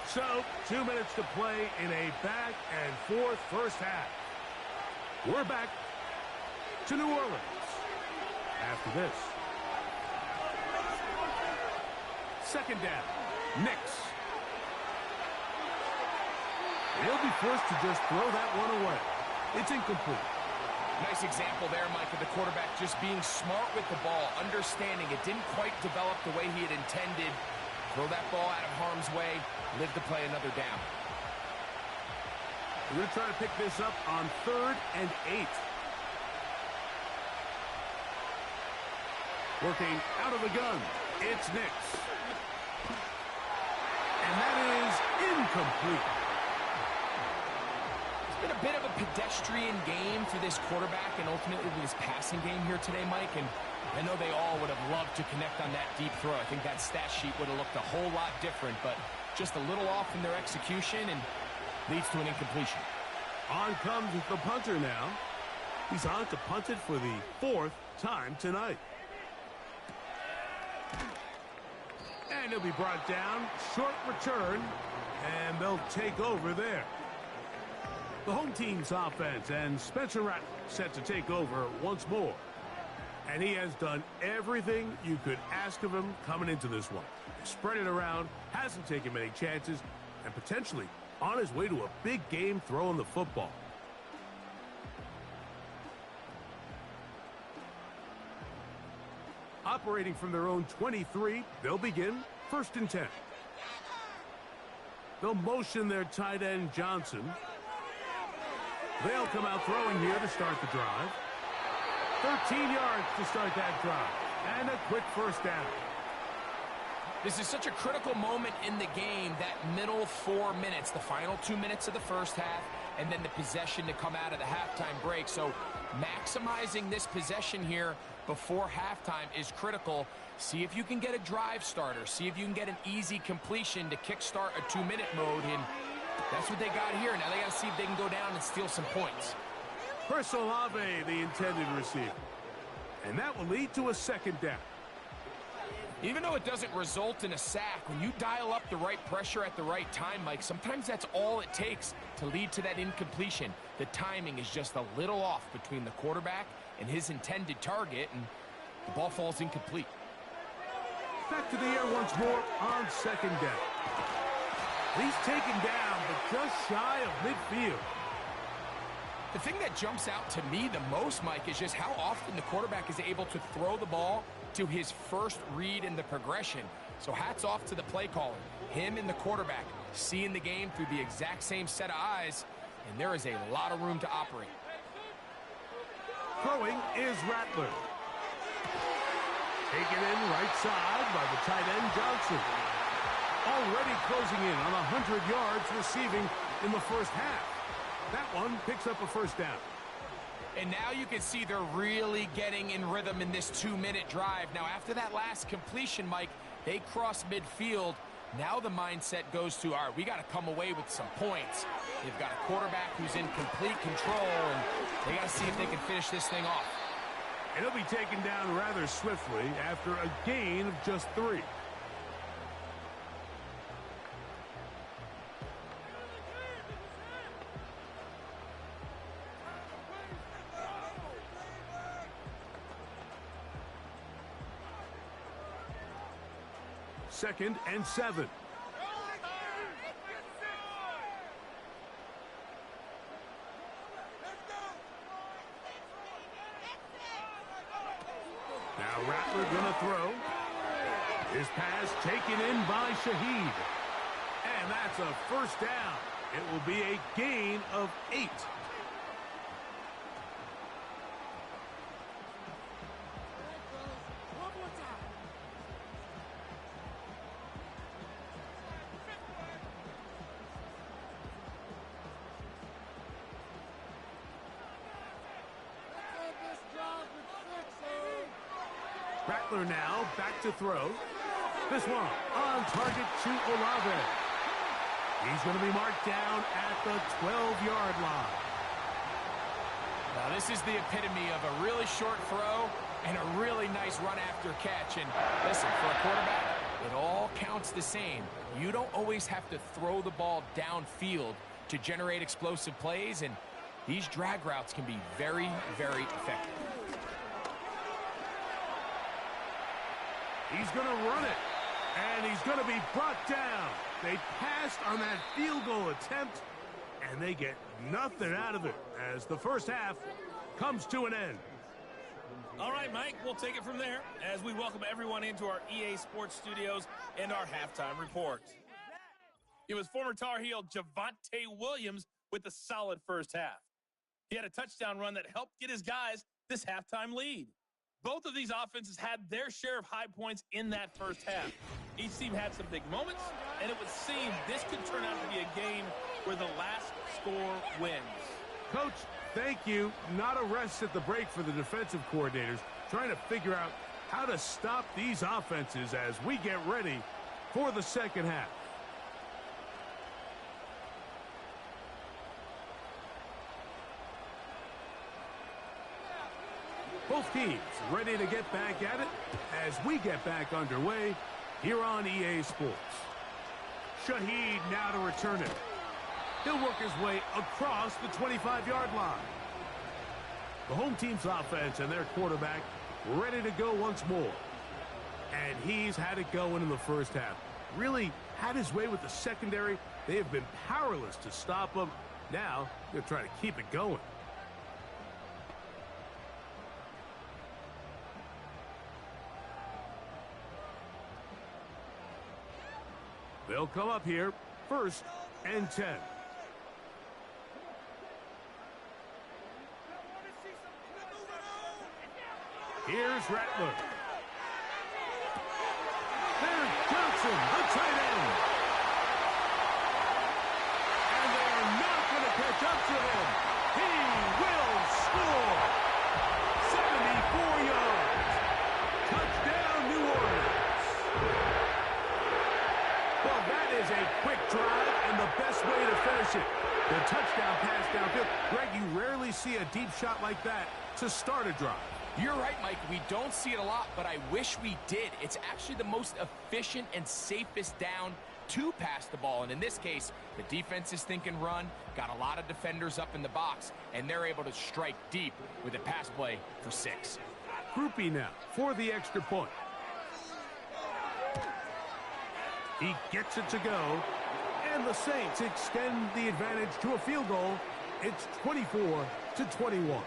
So, 2 minutes to play in a back and forth first half. We're back to New Orleans after this. Second down. Nix. He'll be forced to just throw that one away. It's incomplete. Nice example there, Mike, of the quarterback just being smart with the ball, understanding it didn't quite develop the way he had intended. Throw that ball out of harm's way, live to play another down. We're going to try to pick this up on 3rd and 8. Working out of the gun, it's Nix. And that is incomplete. It's been a bit of a pedestrian game for this quarterback and ultimately this passing game here today, Mike. And I know they all would have loved to connect on that deep throw. I think that stat sheet would have looked a whole lot different, but just a little off in their execution and leads to an incompletion. On comes the punter now. He's on to punt it for the 4th time tonight. And he'll be brought down. Short return. And they'll take over there. The home team's offense, and Spencer Rattler set to take over once more. And he has done everything you could ask of him coming into this one. Spread it around, hasn't taken many chances, and potentially on his way to a big game throwing the football. Operating from their own 23, they'll begin 1st and 10. They'll motion their tight end Johnson. They'll come out throwing here to start the drive. 13 yards to start that drive. And a quick first down. This is such a critical moment in the game, that middle 4 minutes, the final 2 minutes of the first half, and then the possession to come out of the halftime break. So maximizing this possession here before halftime is critical. See if you can get a drive starter. See if you can get an easy completion to kickstart a 2-minute mode. And that's what they got here. Now they got to see if they can go down and steal some points. Chris Olave, the intended receiver. And that will lead to a 2nd down. Even though it doesn't result in a sack, when you dial up the right pressure at the right time, Mike, sometimes that's all it takes to lead to that incompletion. The timing is just a little off between the quarterback and his intended target, and the ball falls incomplete. Back to the air once more on 2nd down. He's taken down, but just shy of midfield. The thing that jumps out to me the most, Mike, is just how often the quarterback is able to throw the ball to his first read in the progression. So hats off to the play caller. Him and the quarterback seeing the game through the exact same set of eyes, and there is a lot of room to operate. Throwing is Rattler. Taken in right side by the tight end Johnson. Already closing in on 100 yards receiving in the first half. That one picks up a first down. And now you can see they're really getting in rhythm in this 2-minute drive. Now, after that last completion, Mike, they cross midfield. Now the mindset goes to, all right, we got to come away with some points. They've got a quarterback who's in complete control, and they got to see if they can finish this thing off. And he'll be taken down rather swiftly after a gain of just 3. Second and 7. Now Rattler gonna throw. His pass taken in by Shaheed. And that's a first down. It will be a gain of 8. Rattler now back to throw. This one on target to Olave. He's going to be marked down at the 12-yard line. Now this is the epitome of a really short throw and a really nice run after catch. And listen, for a quarterback, it all counts the same. You don't always have to throw the ball downfield to generate explosive plays, and these drag routes can be very, very effective. He's going to run it, and he's going to be brought down. They passed on that field goal attempt, and they get nothing out of it as the first half comes to an end. All right, Mike, we'll take it from there as we welcome everyone into our EA Sports Studios and our halftime report. It was former Tar Heel Javonte Williams with a solid first half. He had a touchdown run that helped get his guys this halftime lead. Both of these offenses had their share of high points in that first half. Each team had some big moments, and it would seem this could turn out to be a game where the last score wins. Coach, thank you. Not a rest at the break for the defensive coordinators, trying to figure out how to stop these offenses as we get ready for the second half. Both teams ready to get back at it as we get back underway here on EA Sports. Shaheed now to return it. He'll work his way across the 25-yard line. The home team's offense and their quarterback ready to go once more. And he's had it going in the first half. Really had his way with the secondary. They have been powerless to stop him. Now they're trying to keep it going. They'll come up here, 1st and 10. Here's Rattler. There's Johnson, the tight end. And they're not going to catch up to him. He will score. 74 yards. Touchdown, New Orleans. Well, that is a quick drive and the best way to finish it. The touchdown pass downfield. Greg, you rarely see a deep shot like that to start a drive. You're right, Mike. We don't see it a lot, but I wish we did. It's actually the most efficient and safest down to pass the ball. And in this case, the defense is thinking run, got a lot of defenders up in the box, and they're able to strike deep with a pass play for 6. Groupie now for the extra point. He gets it to go, and the Saints extend the advantage to a field goal. It's 24-21.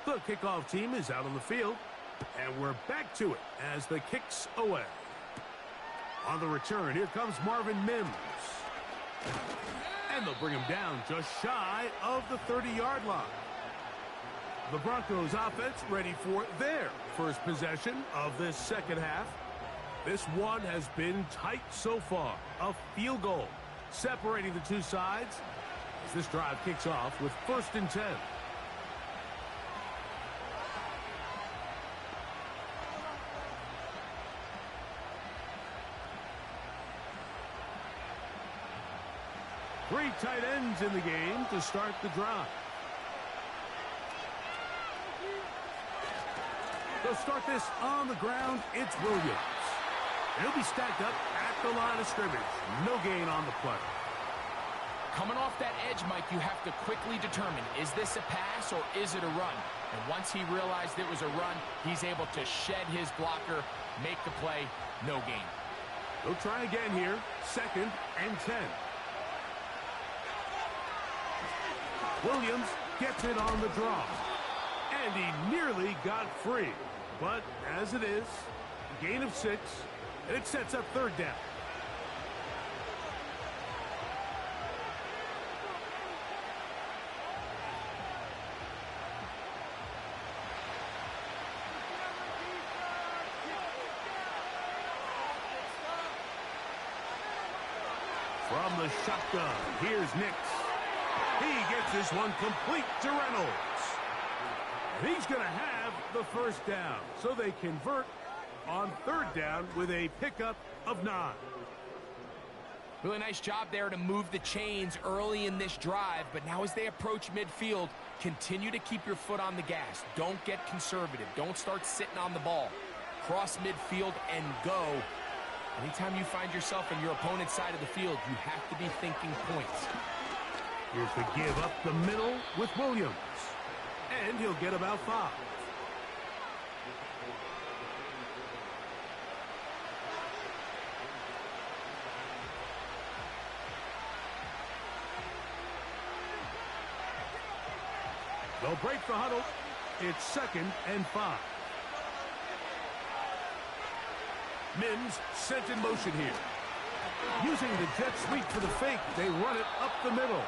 The kickoff team is out on the field, and we're back to it as the kick's away. On the return, here comes Marvin Mims. And they'll bring him down just shy of the 30-yard line. The Broncos offense ready for their first possession of this second half. This one has been tight so far. A field goal separating the two sides as this drive kicks off with 1st and 10. Three tight ends in the game to start the drive. They'll start this on the ground. It's Williams. He'll be stacked up at the line of scrimmage. No gain on the play. Coming off that edge, Mike, you have to quickly determine, is this a pass or is it a run? And once he realized it was a run, he's able to shed his blocker, make the play, no gain. They'll try again here. 2nd and 10. Williams gets it on the draw. And he nearly got free. But as it is, gain of 6, and it sets up 3rd down. From the shotgun, here's Nix. He gets this one complete to Reynolds. And he's going to have the 1st down. So they convert on 3rd down with a pickup of 9. Really nice job there to move the chains early in this drive. But now as they approach midfield, continue to keep your foot on the gas. Don't get conservative. Don't start sitting on the ball. Cross midfield and go. Anytime you find yourself on your opponent's side of the field, you have to be thinking points. Here's the give up the middle with Williams. And he'll get about 5. They'll break the huddle. It's 2nd and 5. Mims sent in motion here. Using the jet sweep for the fake, they run it up the middle.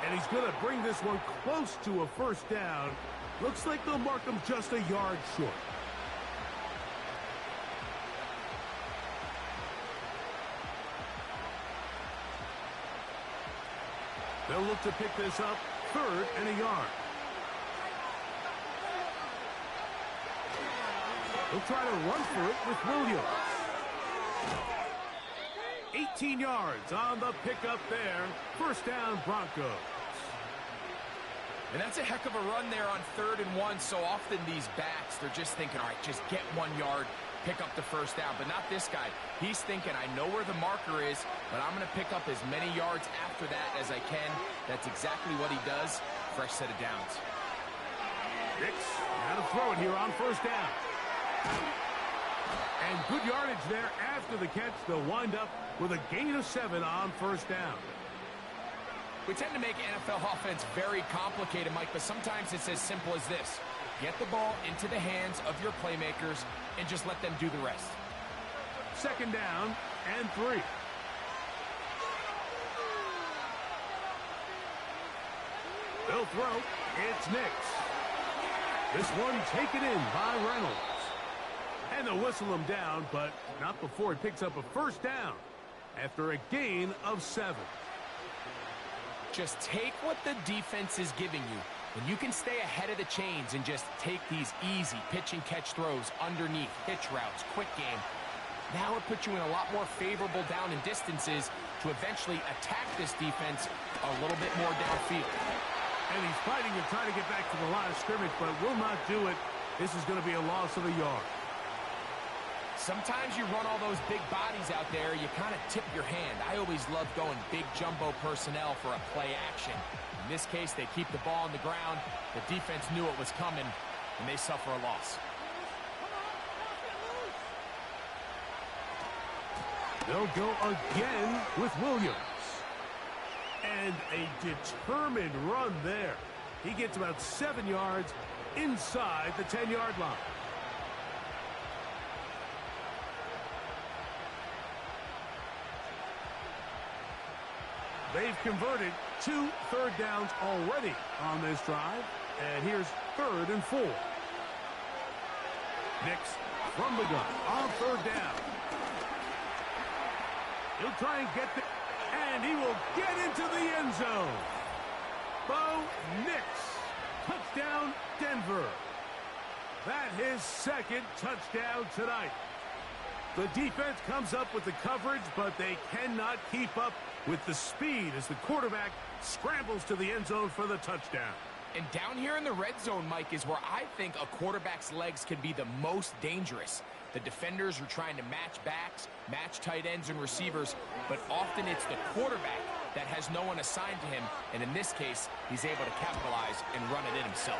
And he's going to bring this one close to a first down. Looks like they'll mark him just a yard short. They'll look to pick this up, 3rd and a yard. They'll try to run for it with Williams. 18 yards on the pickup there. First down, Broncos. And that's a heck of a run there on 3rd and 1. So often these backs, they're just thinking, all right, just get 1 yard, pick up the first down. But not this guy. He's thinking, I know where the marker is, but I'm going to pick up as many yards after that as I can. That's exactly what he does. Fresh set of downs. Dix, now to throw it here on first down. And good yardage there after the catch. They'll wind up with a gain of 7 on first down. We tend to make NFL offense very complicated, Mike, but sometimes it's as simple as this. Get the ball into the hands of your playmakers and just let them do the rest. 2nd down and 3. They'll throw. It's Nix. This one taken in by Reynolds. And they'll whistle him down, but not before he picks up a first down after a gain of 7. Just take what the defense is giving you. When you can stay ahead of the chains and just take these easy pitch and catch throws underneath, hitch routes, quick game, now it puts you in a lot more favorable down and distances to eventually attack this defense a little bit more downfield. And he's fighting to try to get back to the line of scrimmage, but will not do it. This is going to be a loss of a yard. Sometimes you run all those big bodies out there, you kind of tip your hand. I always love going big jumbo personnel for a play action. In this case, they keep the ball on the ground. The defense knew it was coming, and they suffer a loss. They'll go again with Williams. And a determined run there. He gets about 7 yards inside the 10-yard line. They've converted 2 third downs already on this drive. And here's 3rd and 4. Nix from the gun on 3rd down. He'll try and get the... And he will get into the end zone. Bo Nix. Touchdown, Denver. That his 2nd touchdown tonight. The defense comes up with the coverage, but they cannot keep up with the speed as the quarterback scrambles to the end zone for the touchdown. And down here in the red zone, Mike, is where I think a quarterback's legs can be the most dangerous. The defenders are trying to match backs, match tight ends and receivers, but often it's the quarterback that has no one assigned to him, and in this case, he's able to capitalize and run it in himself.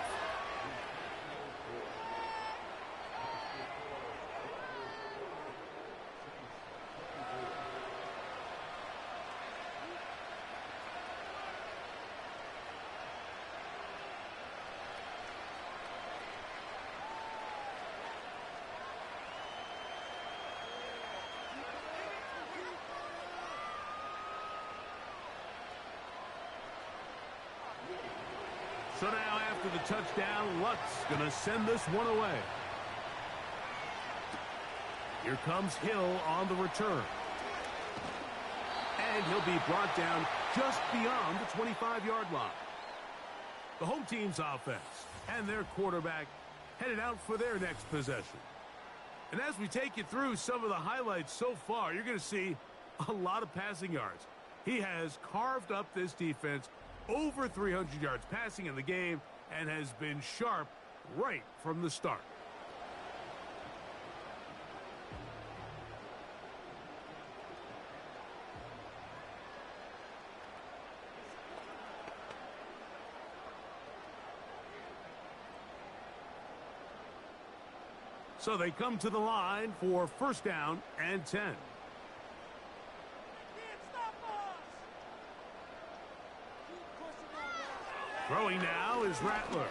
So now after the touchdown, Lutz going to send this one away. Here comes Hill on the return. And he'll be brought down just beyond the 25-yard line. The home team's offense and their quarterback headed out for their next possession. And as we take you through some of the highlights so far, you're going to see a lot of passing yards. He has carved up this defense over 300 yards passing in the game and has been sharp right from the start. So they come to the line for first down and 10. Throwing now is Rattler.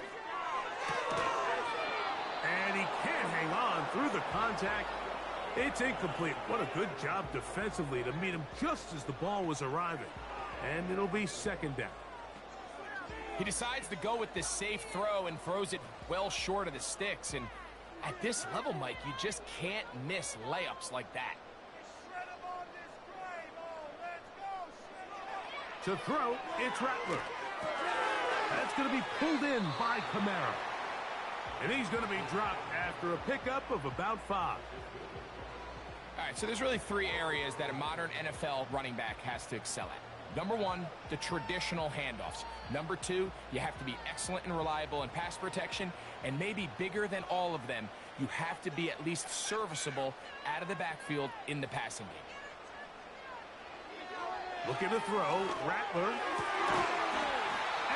And he can't hang on through the contact. It's incomplete. What a good job defensively to meet him just as the ball was arriving. And it'll be second down. He decides to go with this safe throw and throws it well short of the sticks. And at this level, Mike, you just can't miss layups like that. To throw, it's Rattler. That's going to be pulled in by Kamara. And he's going to be dropped after a pickup of about 5. All right, so there's really 3 areas that a modern NFL running back has to excel at. Number 1, the traditional handoffs. Number 2, you have to be excellent and reliable in pass protection. And maybe bigger than all of them, you have to be at least serviceable out of the backfield in the passing game. Looking to throw, Rattler.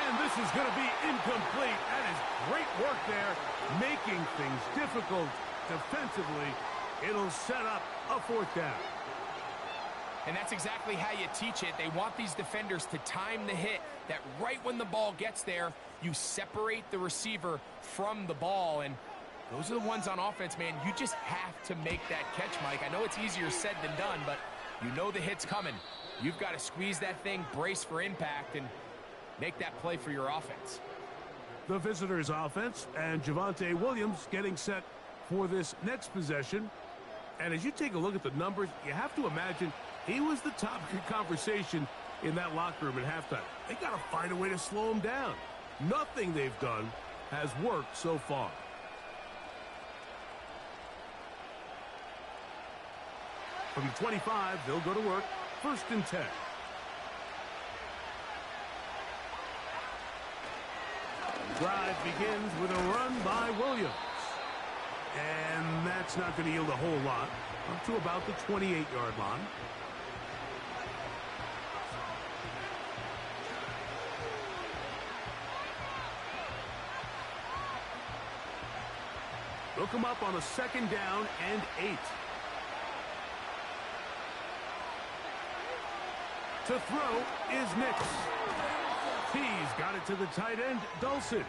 And this is going to be incomplete. That is great work there, making things difficult defensively. It'll set up a 4th down. And that's exactly how you teach it. They want these defenders to time the hit, that right when the ball gets there, you separate the receiver from the ball. And those are the ones on offense, man. You just have to make that catch, Mike. I know it's easier said than done, but you know the hit's coming. You've got to squeeze that thing, brace for impact, and make that play for your offense. The visitors' offense and Javonte Williams getting set for this next possession. And as you take a look at the numbers, you have to imagine he was the top conversation in that locker room at halftime. They got to find a way to slow him down. Nothing they've done has worked so far. From the 25, they'll go to work. 1st and 10. Drive begins with a run by Williams. And that's not going to yield a whole lot. Up to about the 28-yard line. Look him up on a 2nd down and 8. To throw is Nix. He's got it to the tight end, Dulcich.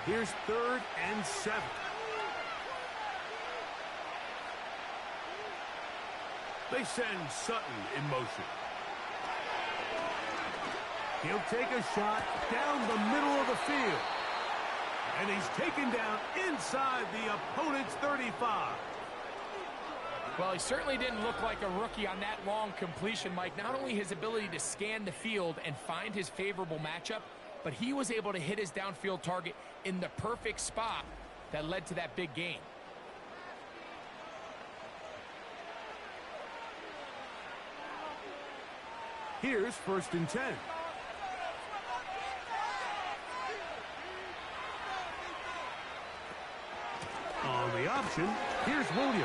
Here's 3rd and 7. They send Sutton in motion. He'll take a shot down the middle of the field. And he's taken down inside the opponent's 35. Well, he certainly didn't look like a rookie on that long completion, Mike. Not only his ability to scan the field and find his favorable matchup, but he was able to hit his downfield target in the perfect spot that led to that big gain. Here's 1st and 10. On the option, here's Williams.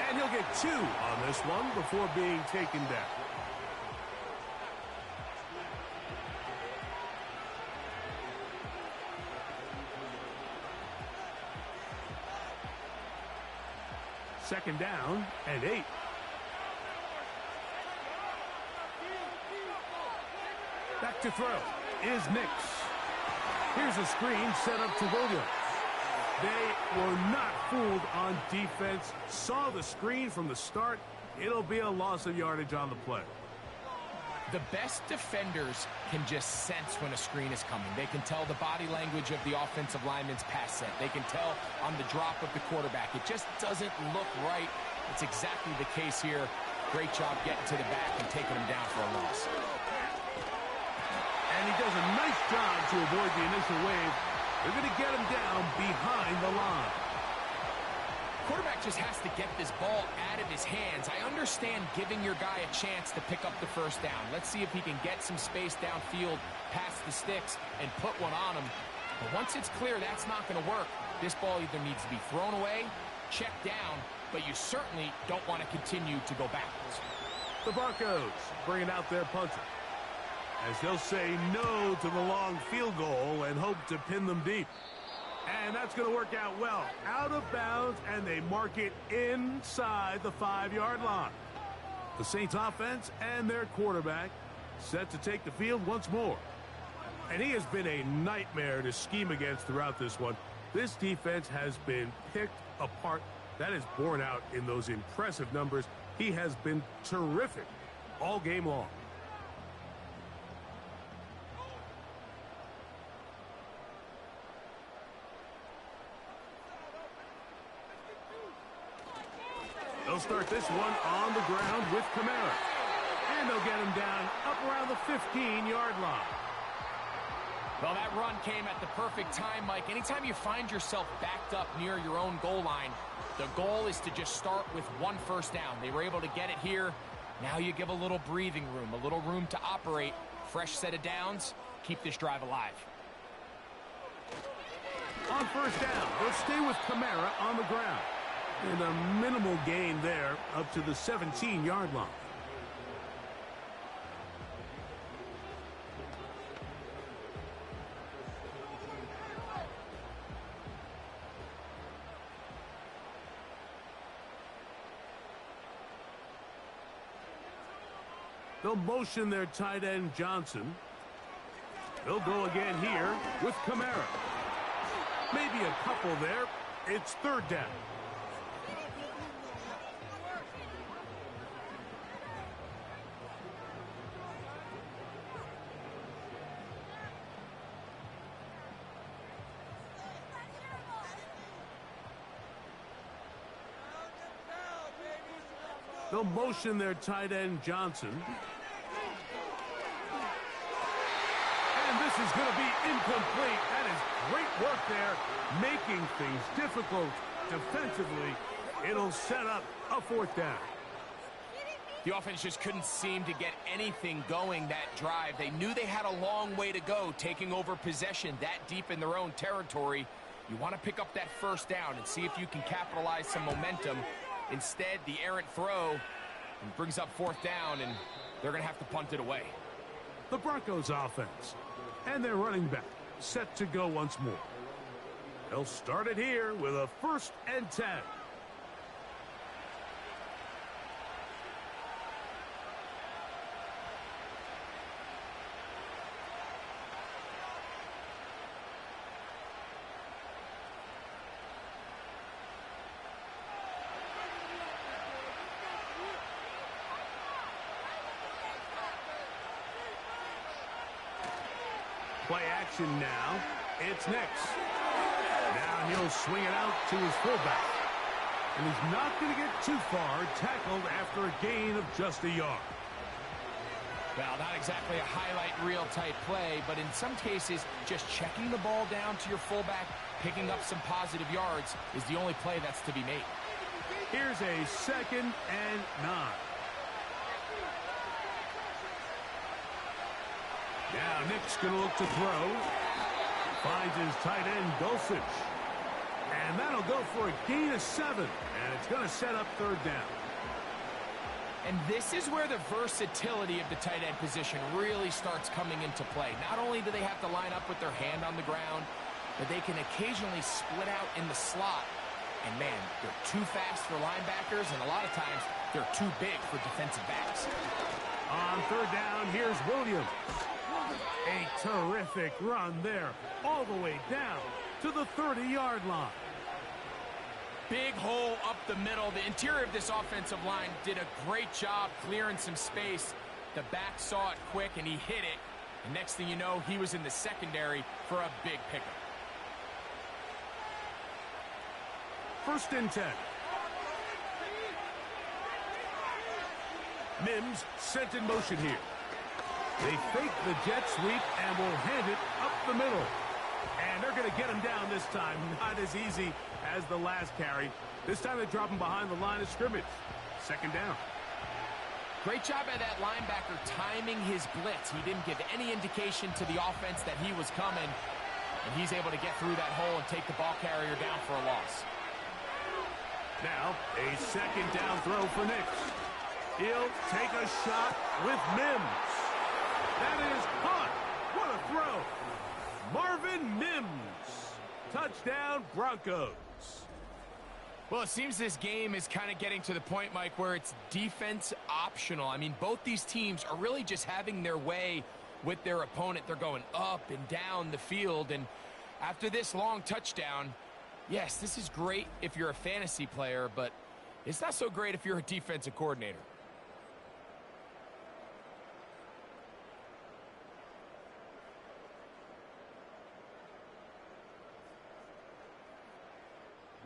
And he'll get 2 on this one before being taken down. Second down and 8. Back to throw is Nix. Here's a screen set up to Williams. They were not fooled on defense. Saw the screen from the start. It'll be a loss of yardage on the play. The best defenders can just sense when a screen is coming. They can tell the body language of the offensive lineman's pass set. They can tell on the drop of the quarterback. It just doesn't look right. It's exactly the case here. Great job getting to the back and taking him down for a loss. And he does a nice job to avoid the initial wave. They're going to get him down behind the line. Quarterback just has to get this ball out of his hands. I understand giving your guy a chance to pick up the 1st down. Let's see if he can get some space downfield past the sticks and put one on him. But once it's clear that's not going to work, this ball either needs to be thrown away, checked down, but you certainly don't want to continue to go backwards. The Broncos bringing out their punter. as they'll say no to the long field goal and hope to pin them deep. And that's going to work out well. Out of bounds, and they mark it inside the 5-yard line. The Saints offense and their quarterback set to take the field once more. And he has been a nightmare to scheme against throughout this one. This defense has been picked apart. That is borne out in those impressive numbers. He has been terrific all game long. They'll start this one on the ground with Kamara. And they'll get him down up around the 15-yard line. Well, that run came at the perfect time, Mike. Anytime you find yourself backed up near your own goal line, the goal is to just start with one first down. They were able to get it here. Now you give a little breathing room, a little room to operate. Fresh set of downs. Keep this drive alive. On first down, they'll stay with Kamara on the ground. And a minimal gain there up to the 17-yard line. They'll motion their tight end Johnson. They'll go again here with Kamara. Maybe a couple there. It's third down. They'll motion their tight end Johnson. And this is going to be incomplete. That is great work there, making things difficult defensively. It'll set up a fourth down. The offense just couldn't seem to get anything going that drive. They knew they had a long way to go, taking over possession that deep in their own territory. You want to pick up that first down and see if you can capitalize some momentum. Instead, the errant throw brings up fourth down, and they're going to have to punt it away. The Broncos offense and their running back set to go once more. They'll start it here with a 1st and 10. Play action now. It's Nix. Now he'll swing it out to his fullback. And he's not going to get too far, tackled after a gain of just a yard. Well, not exactly a highlight reel type play, but in some cases, just checking the ball down to your fullback, picking up some positive yards is the only play that's to be made. Here's a 2nd and 9. Now Nick's going to look to throw. Finds his tight end, Dulcich. And that'll go for a gain of 7. And it's going to set up third down. And this is where the versatility of the tight end position really starts coming into play. Not only do they have to line up with their hand on the ground, but they can occasionally split out in the slot. And man, they're too fast for linebackers, and a lot of times they're too big for defensive backs. On third down, here's Williams. A terrific run there, all the way down to the 30-yard line. Big hole up the middle. The interior of this offensive line did a great job clearing some space. The back saw it quick, and he hit it. And next thing you know, he was in the secondary for a big pickup. 1st and 10. Mims sent in motion here. They fake the jet sweep and will hand it up the middle. And they're going to get him down this time. Not as easy as the last carry. This time they drop him behind the line of scrimmage. 2nd down. Great job by that linebacker timing his blitz. He didn't give any indication to the offense that he was coming. And he's able to get through that hole and take the ball carrier down for a loss. Now, a 2nd down throw for Nix. He'll take a shot with Mims. That is caught. What a throw. Marvin Mims. Touchdown, Broncos. Well, it seems this game is kind of getting to the point, Mike, where it's defense optional. I mean, both these teams are really just having their way with their opponent. They're going up and down the field, and after this long touchdown, yes, this is great if you're a fantasy player, but it's not so great if you're a defensive coordinator.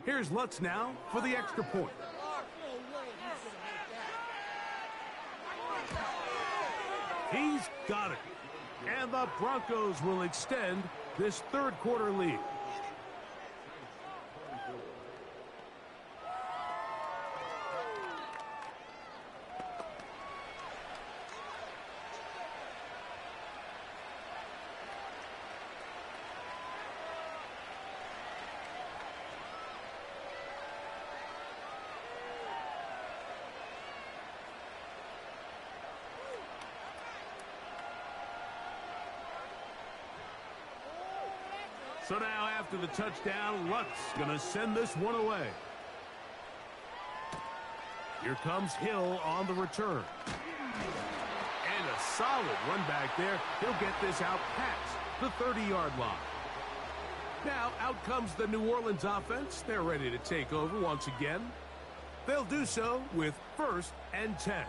Here's Lutz now for the extra point. He's got it. And the Broncos will extend this third quarter lead. So now after the touchdown, Lutz going to send this one away. Here comes Hill on the return. And a solid run back there. He'll get this out past the 30-yard line. Now out comes the New Orleans offense. They're ready to take over once again. They'll do so with 1st and 10.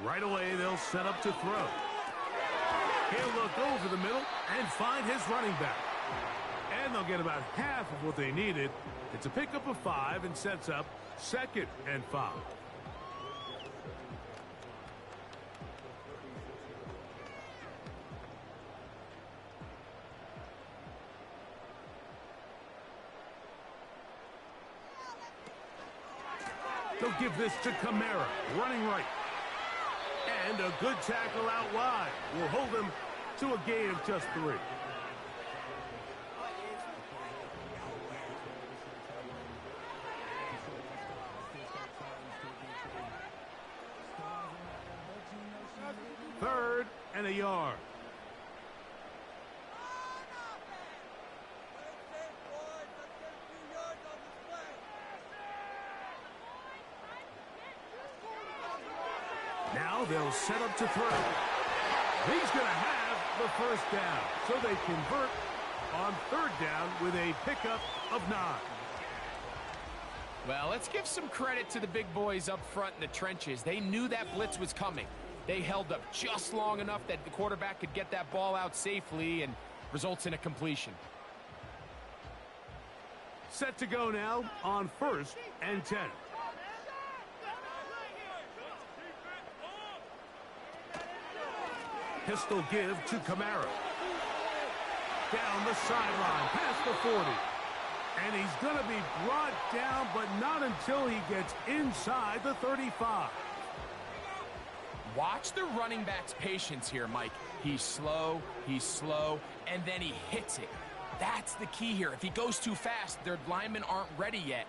Right away, they'll set up to throw. He'll look over the middle and find his running back. And they'll get about half of what they needed. It's a pickup of 5 and sets up 2nd and 5. They'll give this to Kamara, running right. And a good tackle out wide will hold him to a gain of just 3. Third and a yard. Now they'll set up to throw. He's going to have the first down. So they convert on 3rd down with a pickup of 9. Well, let's give some credit to the big boys up front in the trenches. They knew that blitz was coming. They held up just long enough that the quarterback could get that ball out safely and results in a completion. Set to go now on 1st and 10. Pistol give to Kamara. Down the sideline, past the 40. And he's going to be brought down, but not until he gets inside the 35. Watch the running back's patience here, Mike. He's slow, and then he hits it. That's the key here. If he goes too fast, their linemen aren't ready yet.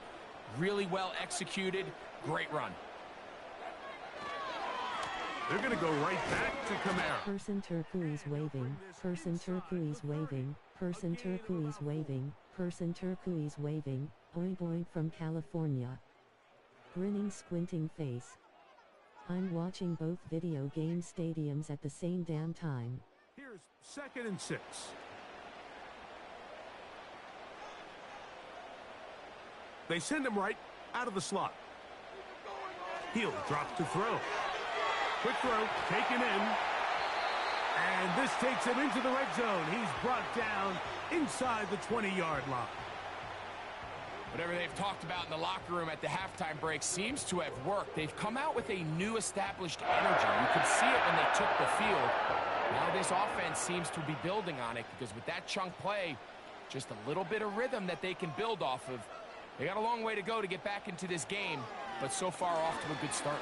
Really well executed, great run. They're going to go right back to Kamara. Person turquoise waving, person turquoise waving, person turquoise waving, person turquoise waving, oink oink from California. Grinning squinting face. I'm watching both video game stadiums at the same damn time. Here's 2nd and 6. They send him right out of the slot. He'll drop to throw. Quick throw, taken in. And this takes him into the red zone. He's brought down inside the 20-yard line. Whatever they've talked about in the locker room at the halftime break seems to have worked. They've come out with a new established energy. You could see it when they took the field. Now this offense seems to be building on it because with that chunk play, just a little bit of rhythm that they can build off of. They got a long way to go to get back into this game, but so far off to a good start.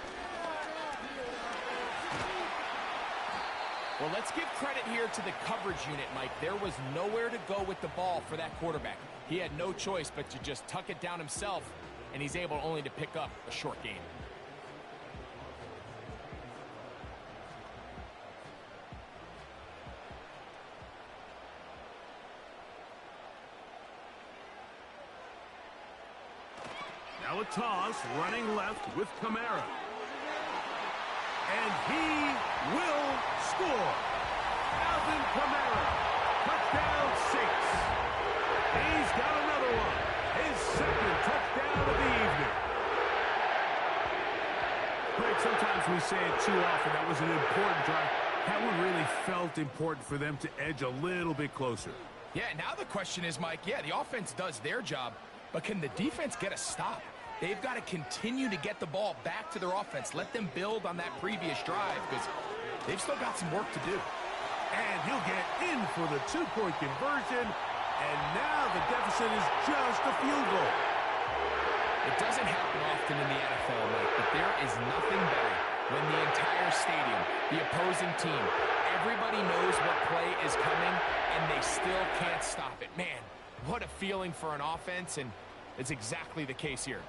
Well, let's give credit here to the coverage unit, Mike. There was nowhere to go with the ball for that quarterback. He had no choice but to just tuck it down himself, and he's able only to pick up a short gain. Now a toss, running left with Kamara. And he will score. Alvin Kamara, touchdown 6. He's got another one. His second touchdown of the evening. Greg, sometimes we say it too often. That was an important drive. That one really felt important for them to edge a little bit closer. Yeah, now the question is, Mike, yeah, the offense does their job, but can the defense get a stop? They've got to continue to get the ball back to their offense. Let them build on that previous drive because they've still got some work to do. And he'll get in for the 2-point conversion. And now the deficit is just a field goal. It doesn't happen often in the NFL, Mike, but there is nothing better when the entire stadium, the opposing team, everybody knows what play is coming, and they still can't stop it. Man, what a feeling for an offense, and it's exactly the case here.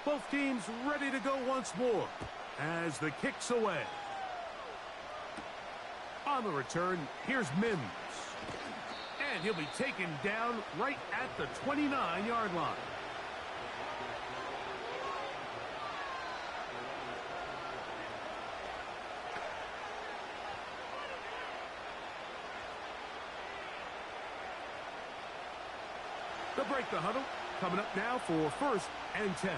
Both teams ready to go once more as the kick's away. On the return, here's Mims. And he'll be taken down right at the 29-yard line. They'll break the huddle. Coming up now for 1st and 10.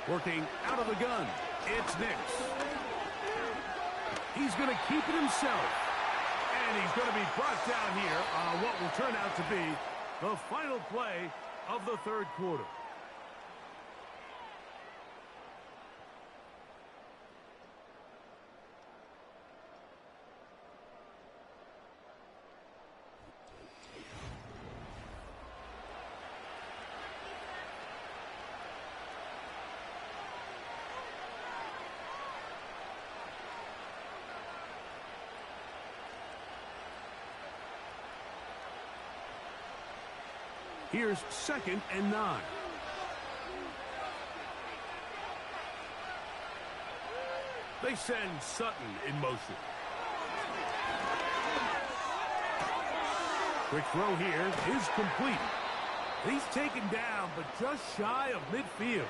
Working out of the gun, it's Nix. He's going to keep it himself. And he's going to be brought down here on what will turn out to be the final play of the 3rd quarter. Here's 2nd and 9. They send Sutton in motion. Quick throw here is complete. He's taken down, but just shy of midfield.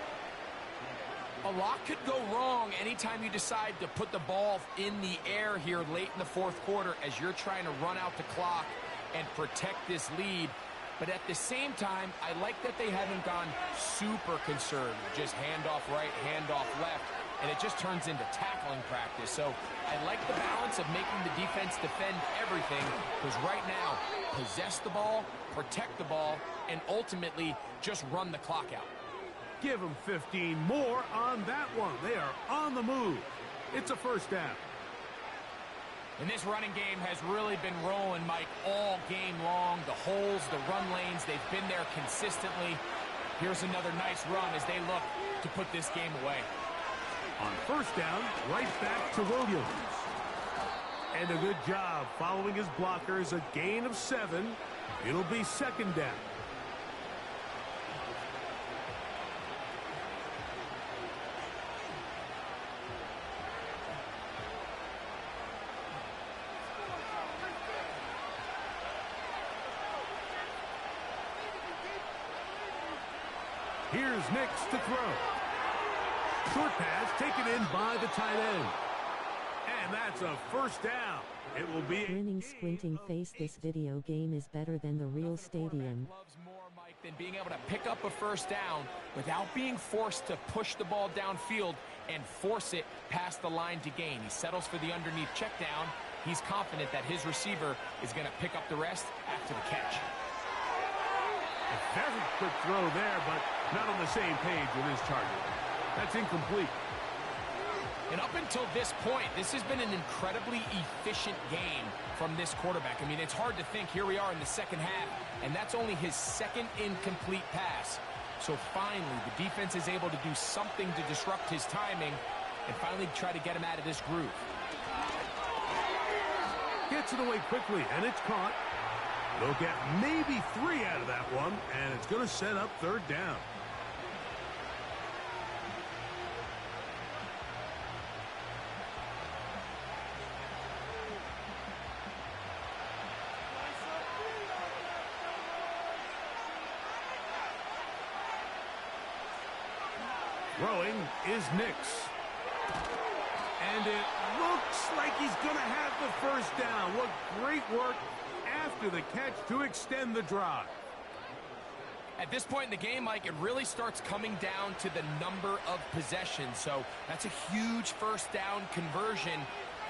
A lot could go wrong anytime you decide to put the ball in the air here late in the 4th quarter as you're trying to run out the clock and protect this lead. But at the same time, I like that they haven't gone super conservative. Just handoff right, handoff left, and it just turns into tackling practice. So I like the balance of making the defense defend everything because right now, possess the ball, protect the ball, and ultimately just run the clock out. Give them 15 more on that one. They are on the move. It's a 1st down. And this running game has really been rolling, Mike, all game long. The holes, the run lanes, they've been there consistently. Here's another nice run as they look to put this game away. On 1st down, right back to Williams. And a good job following his blockers, a gain of 7. It'll be 2nd down. Here's Nix to throw. Short pass taken in by the tight end. And that's a first down. It will be Grinning, squinting face. This video game is better than the real stadium. Loves more, Mike, than being able to pick up a first down without being forced to push the ball downfield and force it past the line to gain. He settles for the underneath check down. He's confident that his receiver is going to pick up the rest after the catch. a very quick throw there, but not on the same page with his target. That's incomplete. And up until this point, this has been an incredibly efficient game from this quarterback. I mean, it's hard to think. Here we are in the second half, and that's only his second incomplete pass. So finally, the defense is able to do something to disrupt his timing and finally try to get him out of this groove. Gets it away quickly, and it's caught. They'll get maybe 3 out of that one, and it's going to set up third down. Throwing is Nix. And it looks like he's going to have the first down. What great work after the catch to extend the drive. At this point in the game, Mike, it really starts coming down to the number of possessions. So that's a huge first down conversion.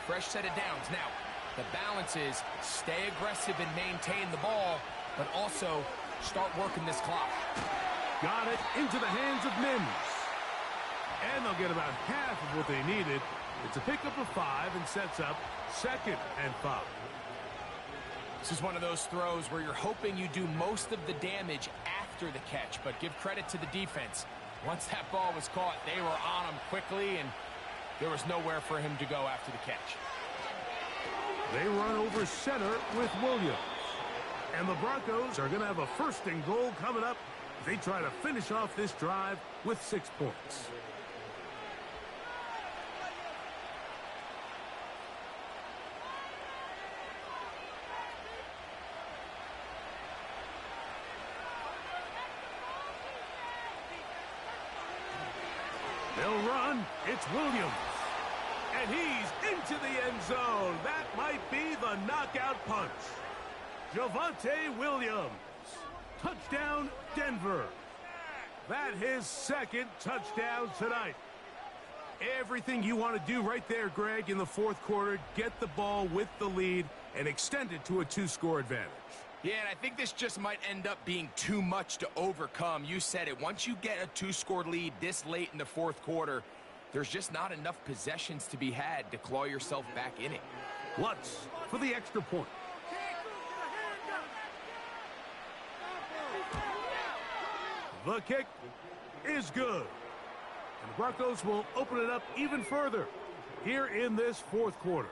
Fresh set of downs. Now, the balance is stay aggressive and maintain the ball, but also start working this clock. Got it into the hands of Mims. And they'll get about half of what they needed. It's a pickup of 5 and sets up 2nd and 5. This is one of those throws where you're hoping you do most of the damage after the catch, but give credit to the defense. Once that ball was caught, they were on him quickly, and there was nowhere for him to go after the catch. They run over center with Williams. And the Broncos are going to have a 1st and goal coming up. They try to finish off this drive with 6 points. They'll run. It's Williams. And he's into the end zone. That might be the knockout punch. Javonte Williams. Touchdown, Denver. That his 2nd touchdown tonight. Everything you want to do right there, Greg, in the 4th quarter. Get the ball with the lead and extend it to a 2-score advantage. Yeah, and I think this just might end up being too much to overcome. You said it. Once you get a 2-score lead this late in the 4th quarter, there's just not enough possessions to be had to claw yourself back in it. Lutz for the extra point. The kick is good. And the Broncos will open it up even further here in this 4th quarter.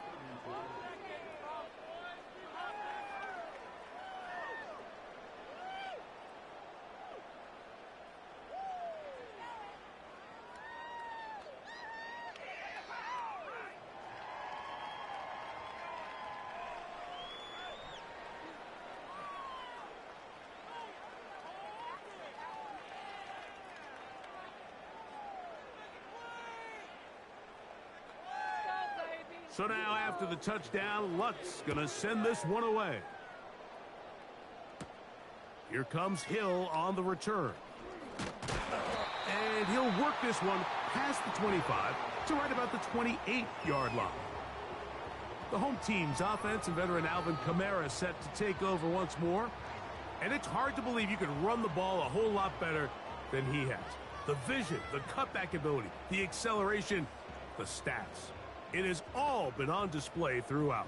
So now after the touchdown, Lutz going to send this one away. Here comes Hill on the return. And he'll work this one past the 25 to right about the 28-yard line. The home team's offense and veteran Alvin Kamara set to take over once more. And it's hard to believe you can run the ball a whole lot better than he has. The vision, the cutback ability, the acceleration, the stats. It has all been on display throughout.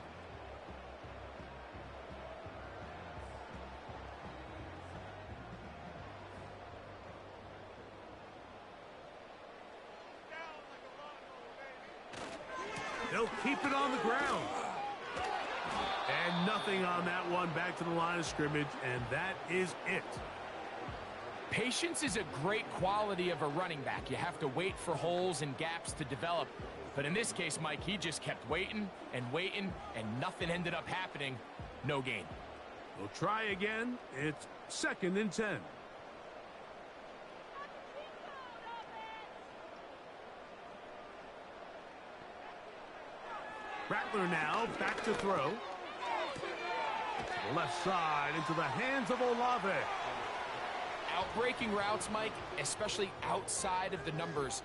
They'll keep it on the ground. And nothing on that one. Back to the line of scrimmage, and that is it. Patience is a great quality of a running back. You have to wait for holes and gaps to develop. But in this case, Mike, he just kept waiting, and nothing ended up happening. No gain. We'll try again. It's 2nd and 10. Rattler now back to throw. To the left side into the hands of Olave. Outbreaking routes, Mike, especially outside of the numbers,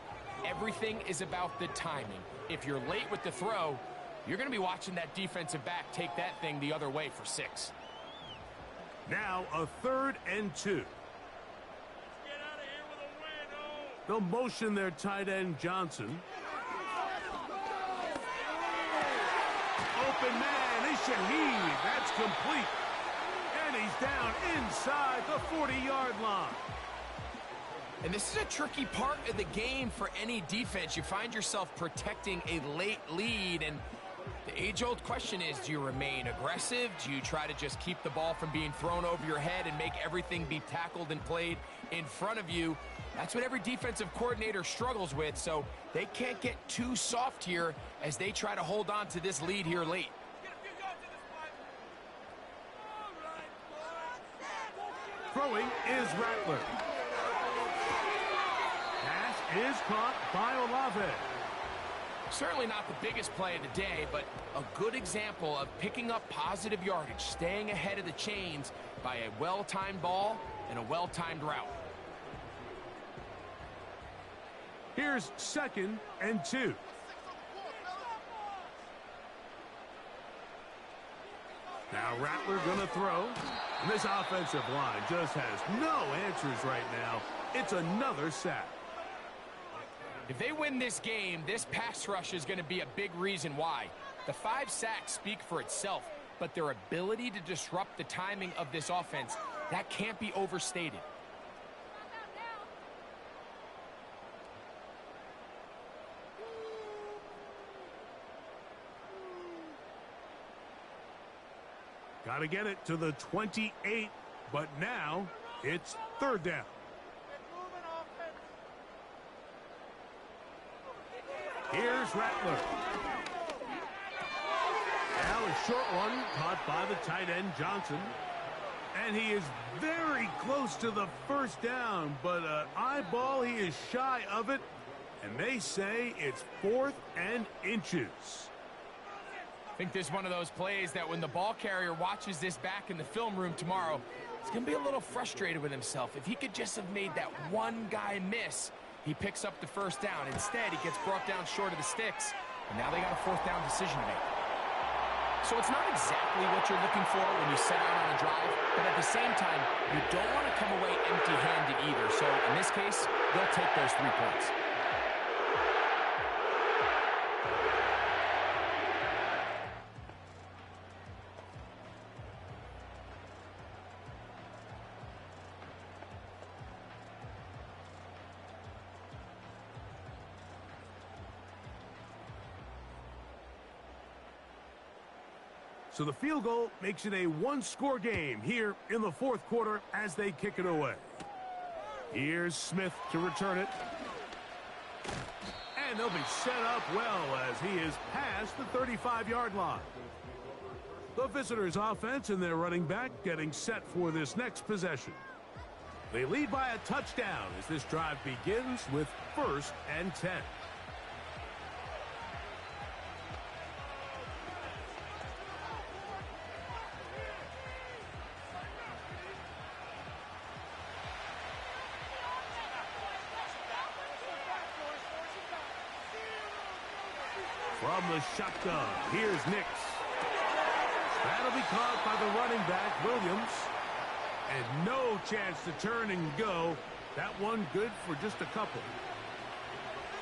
everything is about the timing. If you're late with the throw, you're going to be watching that defensive back take that thing the other way for 6. Now a 3rd and 2. They'll motion their tight end Johnson. Open man is Shaheed. That's complete. And he's down inside the 40-yard line. And this is a tricky part of the game for any defense. You find yourself protecting a late lead, and the age-old question is, do you remain aggressive? Do you try to just keep the ball from being thrown over your head and make everything be tackled and played in front of you? That's what every defensive coordinator struggles with, so they can't get too soft here as they try to hold on to this lead here late. Throwing is Rattler. Pass is caught by Olave. Certainly not the biggest play of the day, but a good example of picking up positive yardage, staying ahead of the chains by a well-timed ball and a well-timed route. Here's 2nd and 2. Now Rattler gonna throw. And this offensive line just has no answers right now. It's another sack. If they win this game, this pass rush is going to be a big reason why. The 5 sacks speak for itself, but their ability to disrupt the timing of this offense, that can't be overstated. Got to get it to the 28, but now it's 3rd down. Here's Rattler. Now a short one caught by the tight end Johnson. And he is very close to the 1st down, but eyeball, he is shy of it. And they say it's 4th and inches. I think this is one of those plays that when the ball carrier watches this back in the film room tomorrow, he's going to be a little frustrated with himself. If he could just have made that one guy miss, he picks up the 1st down. Instead, he gets brought down short of the sticks, and now they got a 4th down decision to make. So it's not exactly what you're looking for when you set out on a drive, but at the same time, you don't want to come away empty-handed either. So in this case, they'll take those 3 points. So the field goal makes it a 1-score game here in the 4th quarter as they kick it away. Here's Smith to return it. And they'll be set up well as he is past the 35-yard line. The visitors' offense and their running back getting set for this next possession. They lead by a touchdown as this drive begins with 1st and 10. From the shotgun, here's Nix. That'll be caught by the running back, Williams. And no chance to turn and go. That one good for just a couple.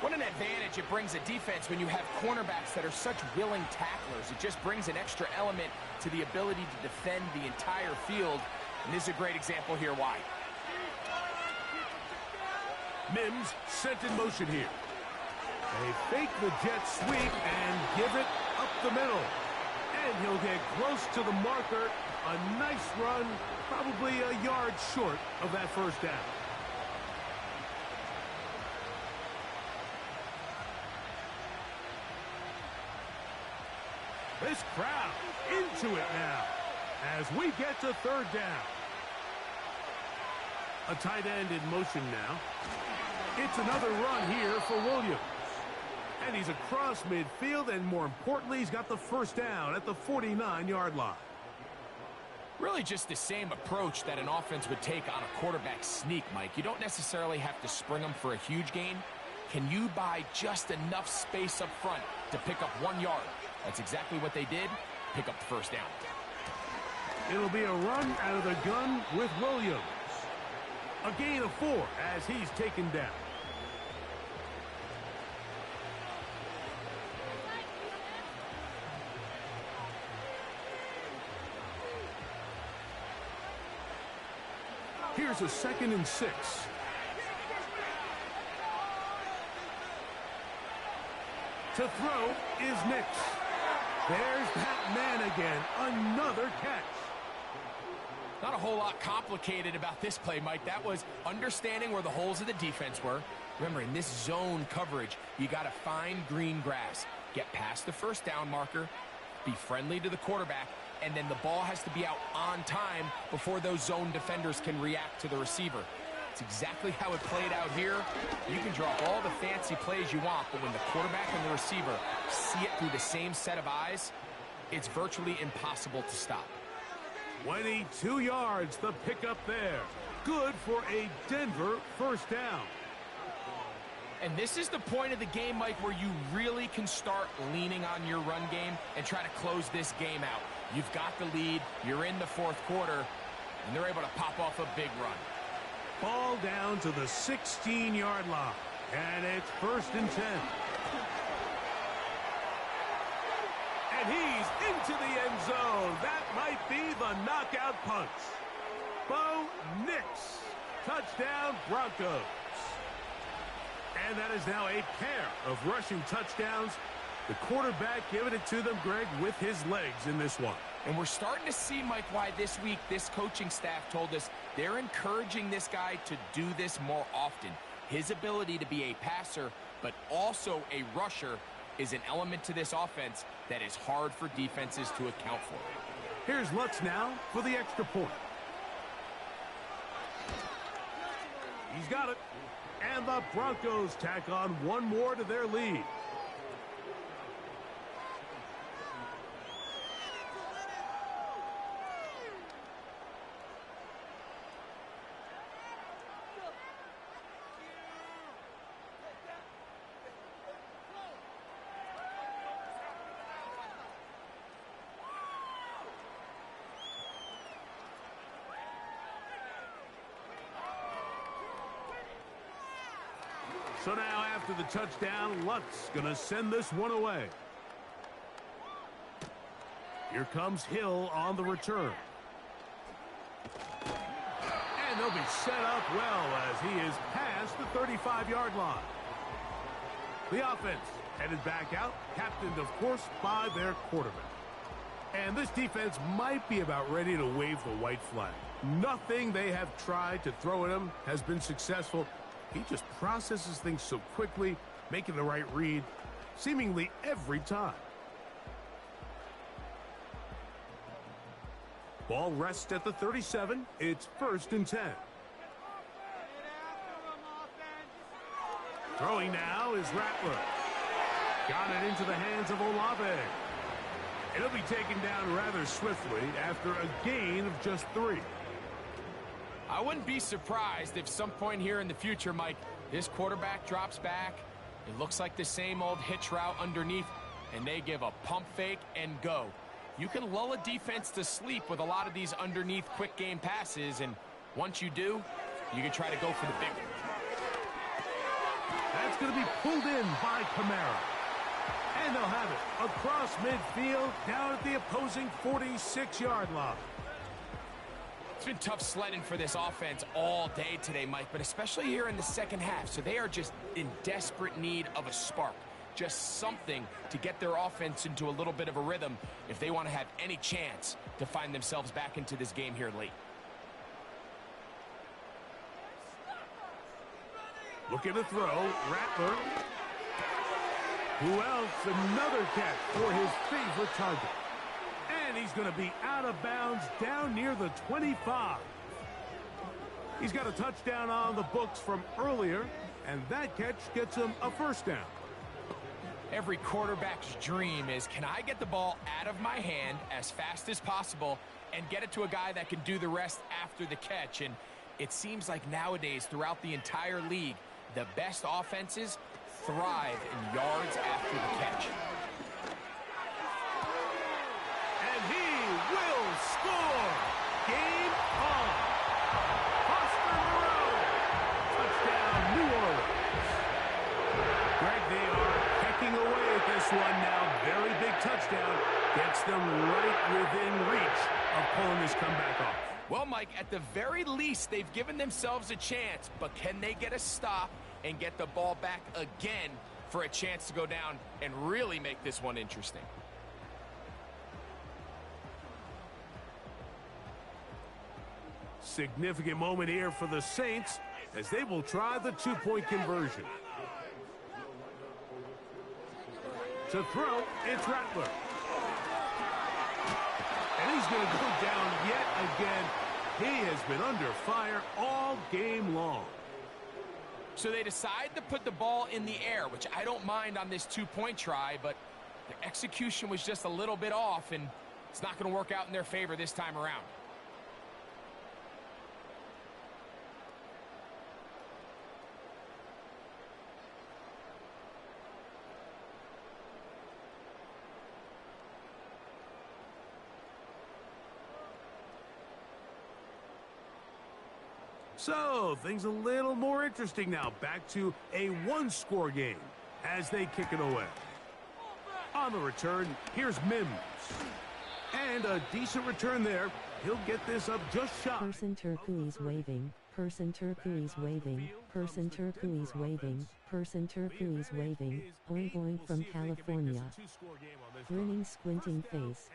What an advantage it brings a defense when you have cornerbacks that are such willing tacklers. It just brings an extra element to the ability to defend the entire field. And this is a great example here why. Mims sent in motion here. They fake the jet sweep and give it up the middle. And he'll get close to the marker. A nice run, probably a yard short of that 1st down. This crowd into it now as we get to 3rd down. A tight end in motion now. It's another run here for Williams. And he's across midfield, and more importantly, he's got the first down at the 49-yard line. Really just the same approach that an offense would take on a quarterback sneak, Mike. You don't necessarily have to spring them for a huge gain. Can you buy just enough space up front to pick up 1 yard? That's exactly what they did. Pick up the first down. It'll be a run out of the gun with Williams. A gain of 4 as he's taken down. Here's a 2nd and 6. To throw is Nix. There's that man again. Another catch. Not a whole lot complicated about this play, Mike. That was understanding where the holes of the defense were. Remember, in this zone coverage, you got to find green grass. Get past the first down marker, be friendly to the quarterback, and then the ball has to be out on time before those zone defenders can react to the receiver. It's exactly how it played out here. You can draw up all the fancy plays you want, but when the quarterback and the receiver see it through the same set of eyes, it's virtually impossible to stop. 22 yards, the pickup there. Good for a Denver first down. And this is the point of the game, Mike, where you really can start leaning on your run game and try to close this game out. You've got the lead, you're in the 4th quarter, and they're able to pop off a big run. Ball down to the 16-yard line, and it's 1st and 10. And he's into the end zone. That might be the knockout punch. Bo Nix. Touchdown, Broncos. And that is now a pair of rushing touchdowns. The quarterback giving it to them, Greg, with his legs in this one. And we're starting to see, Mike, why this week this coaching staff told us they're encouraging this guy to do this more often. His ability to be a passer, but also a rusher, is an element to this offense that is hard for defenses to account for. Here's Lutz now for the extra point. He's got it. And the Broncos tack on one more to their lead. So now after the touchdown, Lutz going to send this one away. Here comes Hill on the return. And they'll be set up well as he is past the 35-yard line. The offense headed back out, captained, of course, by their quarterback. And this defense might be about ready to wave the white flag. Nothing they have tried to throw at him has been successful. He just processes things so quickly, making the right read, seemingly every time. Ball rests at the 37. It's 1st and 10. Throwing now is Rattler. Got it into the hands of Olave. It'll be taken down rather swiftly after a gain of just 3. I wouldn't be surprised if some point here in the future, Mike, this quarterback drops back. It looks like the same old hitch route underneath, and they give a pump fake and go. You can lull a defense to sleep with a lot of these underneath quick game passes, and once you do, you can try to go for the big one. That's going to be pulled in by Kamara. And they'll have it across midfield down at the opposing 46-yard line. It's been tough sledding for this offense all day today, Mike, but especially here in the second half. So they are just in desperate need of a spark, just something to get their offense into a little bit of a rhythm if they want to have any chance to find themselves back into this game here late. Looking to throw, Rattler. Who else? Another catch for his favorite target. And he's going to be out of bounds down near the 25. He's got a touchdown on the books from earlier, and that catch gets him a first down. Every quarterback's dream is, can I get the ball out of my hand as fast as possible and get it to a guy that can do the rest after the catch? And it seems like nowadays, throughout the entire league, the best offenses thrive in yards after the catch. And he will score! Game on! Foster Moreau! Touchdown, New Orleans! Greg, they are pecking away at this one now. Very big touchdown. Gets them right within reach of pulling this comeback off. Well, Mike, at the very least, they've given themselves a chance, but can they get a stop and get the ball back again for a chance to go down and really make this one interesting? Significant moment here for the Saints as they will try the two-point conversion. To throw, it's Rattler. And he's going to go down yet again. He has been under fire all game long. So they decide to put the ball in the air, which I don't mind on this two-point try, but the execution was just a little bit off, and it's not going to work out in their favor this time around. So, things a little more interesting now. Back to a one-score game as they kick it away. On the return, here's Mims. And a decent return there. He'll get this up just shy. Person turquoise waving, person turquoise waving, person turquoise waving, person turquoise waving, oink oink from California. Grinning squinting face.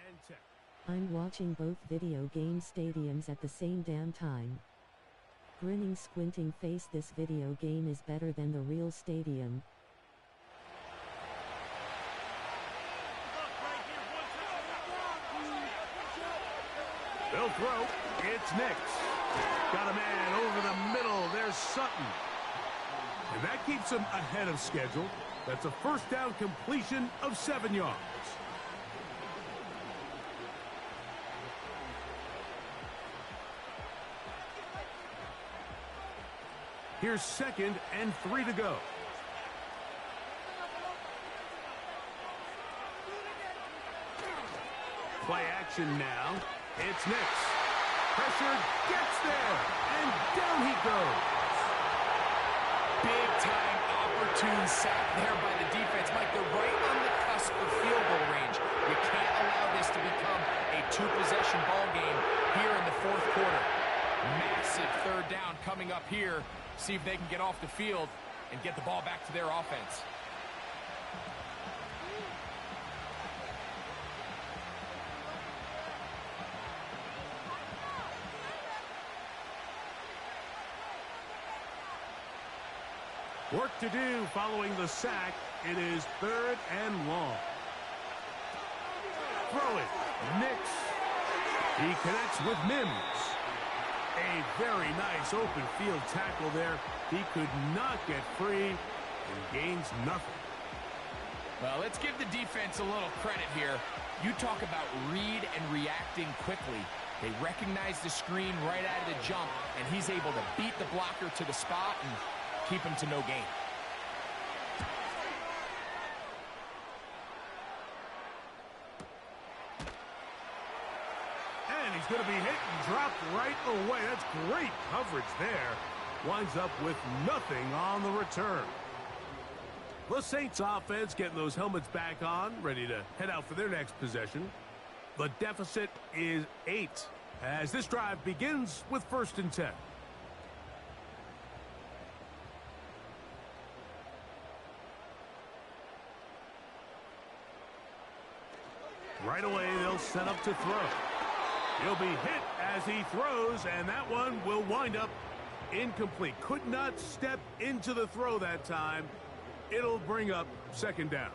I'm watching both video game stadiums at the same damn time. Grinning squinting face, this video game is better than the real stadium. They'll throw. It's Nix. Got a man over the middle. There's Sutton. And that keeps him ahead of schedule. That's a first down completion of 7 yards. Here's 2nd and 3 to go. Play action now. It's Nix. Pressure gets there, and down he goes. Big-time opportune sack there by the defense. Mike, they're right on the cusp of field goal range. You can't allow this to become a two-possession ball game here in the 4th quarter. Massive 3rd down coming up here. See if they can get off the field and get the ball back to their offense. Work to do following the sack. It is 3rd and long. Throw it. Nix. He connects with Mims. A very nice open field tackle there. He could not get free and gains nothing. Well, let's give the defense a little credit here. You talk about read and reacting quickly. They recognize the screen right out of the jump, and he's able to beat the blocker to the spot and keep him to no gain. He's going to be hit and dropped right away. That's great coverage there. Winds up with nothing on the return. The Saints offense getting those helmets back on, ready to head out for their next possession. The deficit is 8 as this drive begins with 1st and 10. Right away, they'll set up to throw. He'll be hit as he throws, and that one will wind up incomplete. Could not step into the throw that time. It'll bring up 2nd down.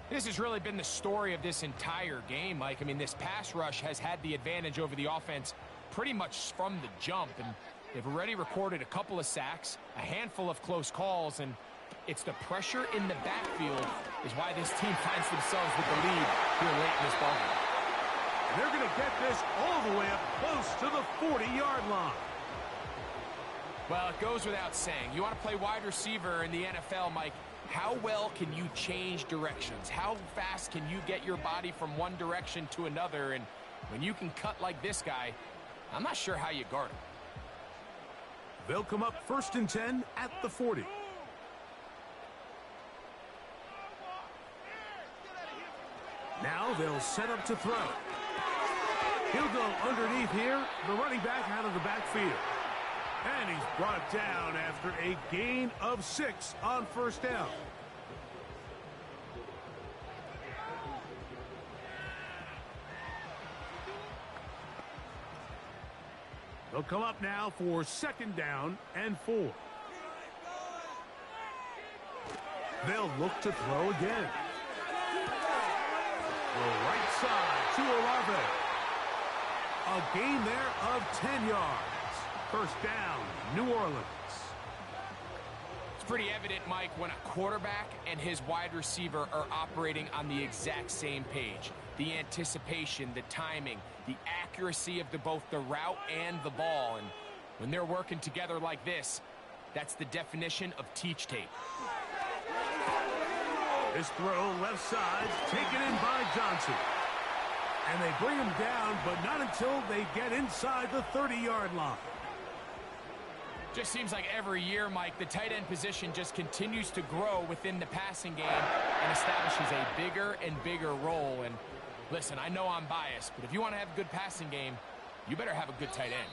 This has really been the story of this entire game, Mike. I mean, this pass rush has had the advantage over the offense pretty much from the jump, and they've already recorded a couple of sacks, a handful of close calls, and It's the pressure in the backfield is why this team finds themselves with the lead here late in this ballgame. And they're going to get this all the way up close to the 40-yard line. Well, it goes without saying. You want to play wide receiver in the NFL, Mike, how well can you change directions? How fast can you get your body from one direction to another? And when you can cut like this guy, I'm not sure how you guard him. They'll come up 1st and 10 at the 40. Now they'll set up to throw. He'll go underneath here, the running back out of the backfield. And he's brought down after a gain of 6 on 1st down. They'll come up now for 2nd down and 4. They'll look to throw again. The right side to Olave. A gain there of 10 yards. 1st down, New Orleans. It's pretty evident, Mike, when a quarterback and his wide receiver are operating on the exact same page. The anticipation, the timing, the accuracy of both the route and the ball. And when they're working together like this, that's the definition of teach tape. This throw left side, taken in by Johnson. And they bring him down, but not until they get inside the 30-yard line. Just seems like every year, Mike, the tight end position just continues to grow within the passing game and establishes a bigger and bigger role. And listen, I know I'm biased, but if you want to have a good passing game, you better have a good tight end.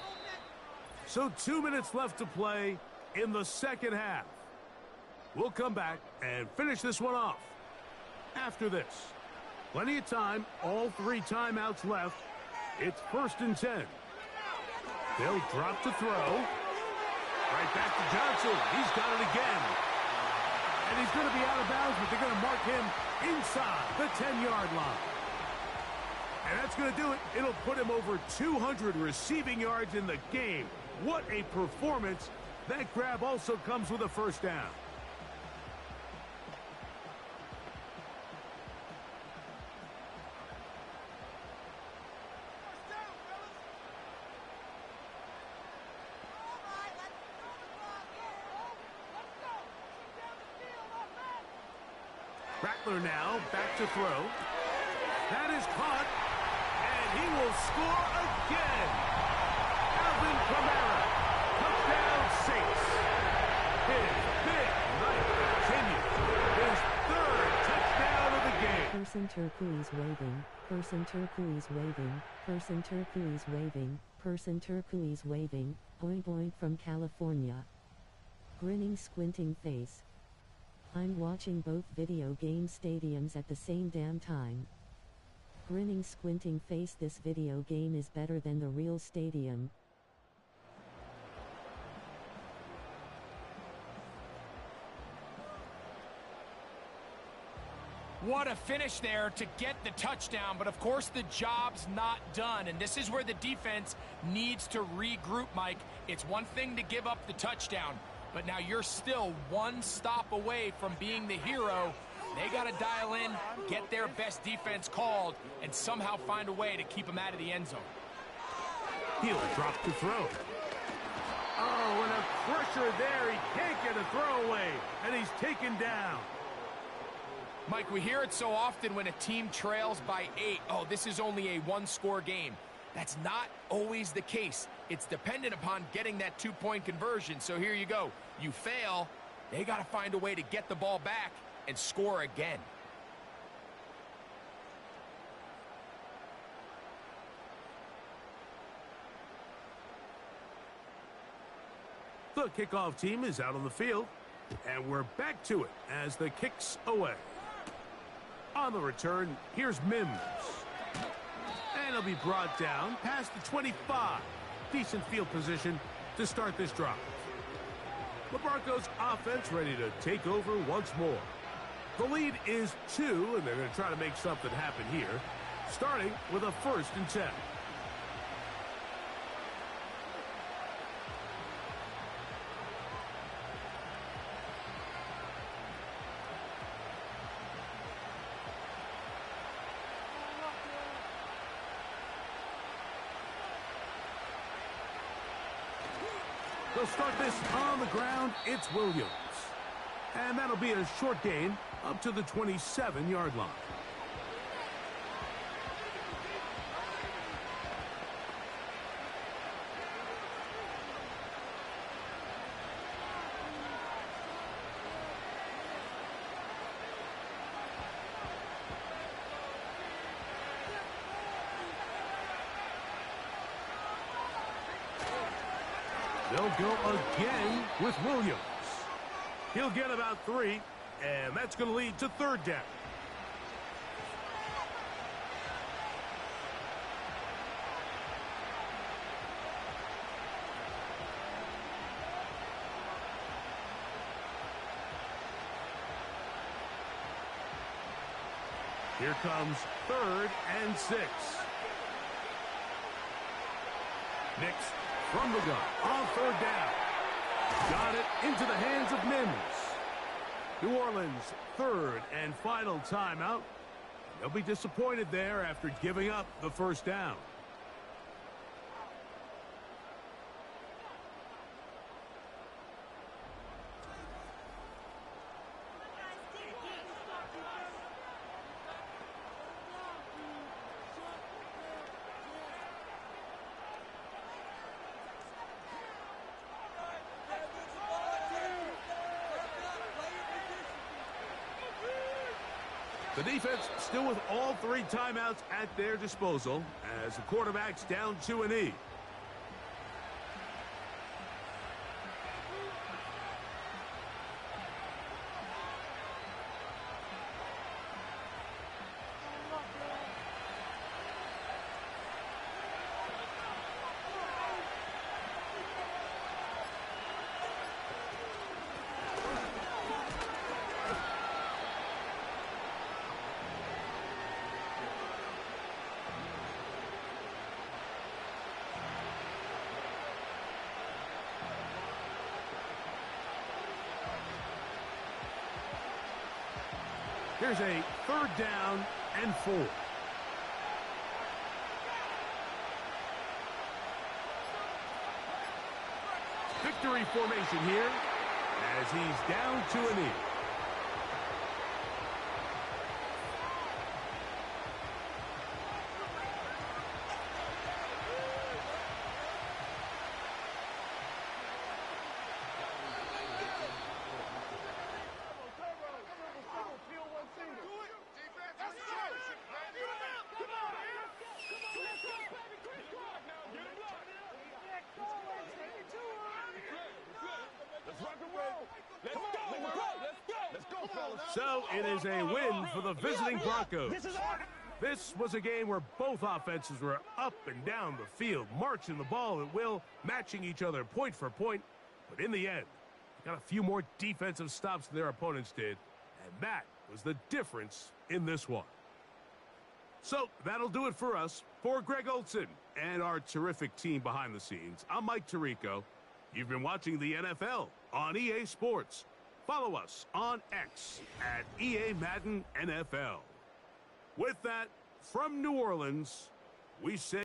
So 2 minutes left to play in the 2nd half. We'll come back and finish this one off after this. Plenty of time, all 3 timeouts left. It's 1st and 10. They'll drop to throw. Right back to Johnson. He's got it again. And he's going to be out of bounds, but they're going to mark him inside the 10-yard line. And that's going to do it. It'll put him over 200 receiving yards in the game. What a performance. That grab also comes with a 1st down. Rattler now back to throw. That is caught, and he will score again. Alvin Kamara, touchdown 6. His big night continues. His 3rd touchdown of the game. Person turquoise waving, person turquoise waving, person turquoise waving, person turquoise waving, boing boing from California. Grinning squinting face. I'm watching both video game stadiums at the same damn time. Grinning squinting face. This video game is better than the real stadium. What a finish there to get the touchdown, but of course the job's not done, and this is where the defense needs to regroup, Mike. It's one thing to give up the touchdown, but now you're still one stop away from being the hero. They got to dial in, get their best defense called, and somehow find a way to keep them out of the end zone. He'll drop to throw. Oh, and a pressure there. He can't get a throwaway, and he's taken down. Mike, we hear it so often when a team trails by 8. Oh, this is only a one-score game. That's not always the case. It's dependent upon getting that two-point conversion. So here you go. You fail, they got to find a way to get the ball back and score again. The kickoff team is out on the field, and we're back to it as the kick's away. On the return, here's Mims. And he'll be brought down past the 25. Decent field position to start this drive. The Broncos offense ready to take over once more. The lead is 2, and they're going to try to make something happen here, starting with a 1st and 10. They'll start this on the ground. It's Williams. And that'll be a short gain up to the 27-yard line. They'll go again with Williams. He'll get about 3, and that's going to lead to third down. Here comes 3rd and 6. Nix from the gun on 3rd down. Got it into the hands of Mims. New Orleans' 3rd and final timeout. They'll be disappointed there after giving up the first down. The defense still with all 3 timeouts at their disposal as the quarterback's down 2-E. Here's a 3rd down and 4. Victory formation here as he's down 2-E. So it is a win for the visiting Broncos. This was a game where both offenses were up and down the field, marching the ball at will, matching each other point for point. But in the end, they got a few more defensive stops than their opponents did, and that was the difference in this one. So that'll do it for us. For Greg Olson and our terrific team behind the scenes, I'm Mike Tirico. You've been watching the NFL on EA Sports. Follow us on X at EA Madden NFL. With that, from New Orleans, we say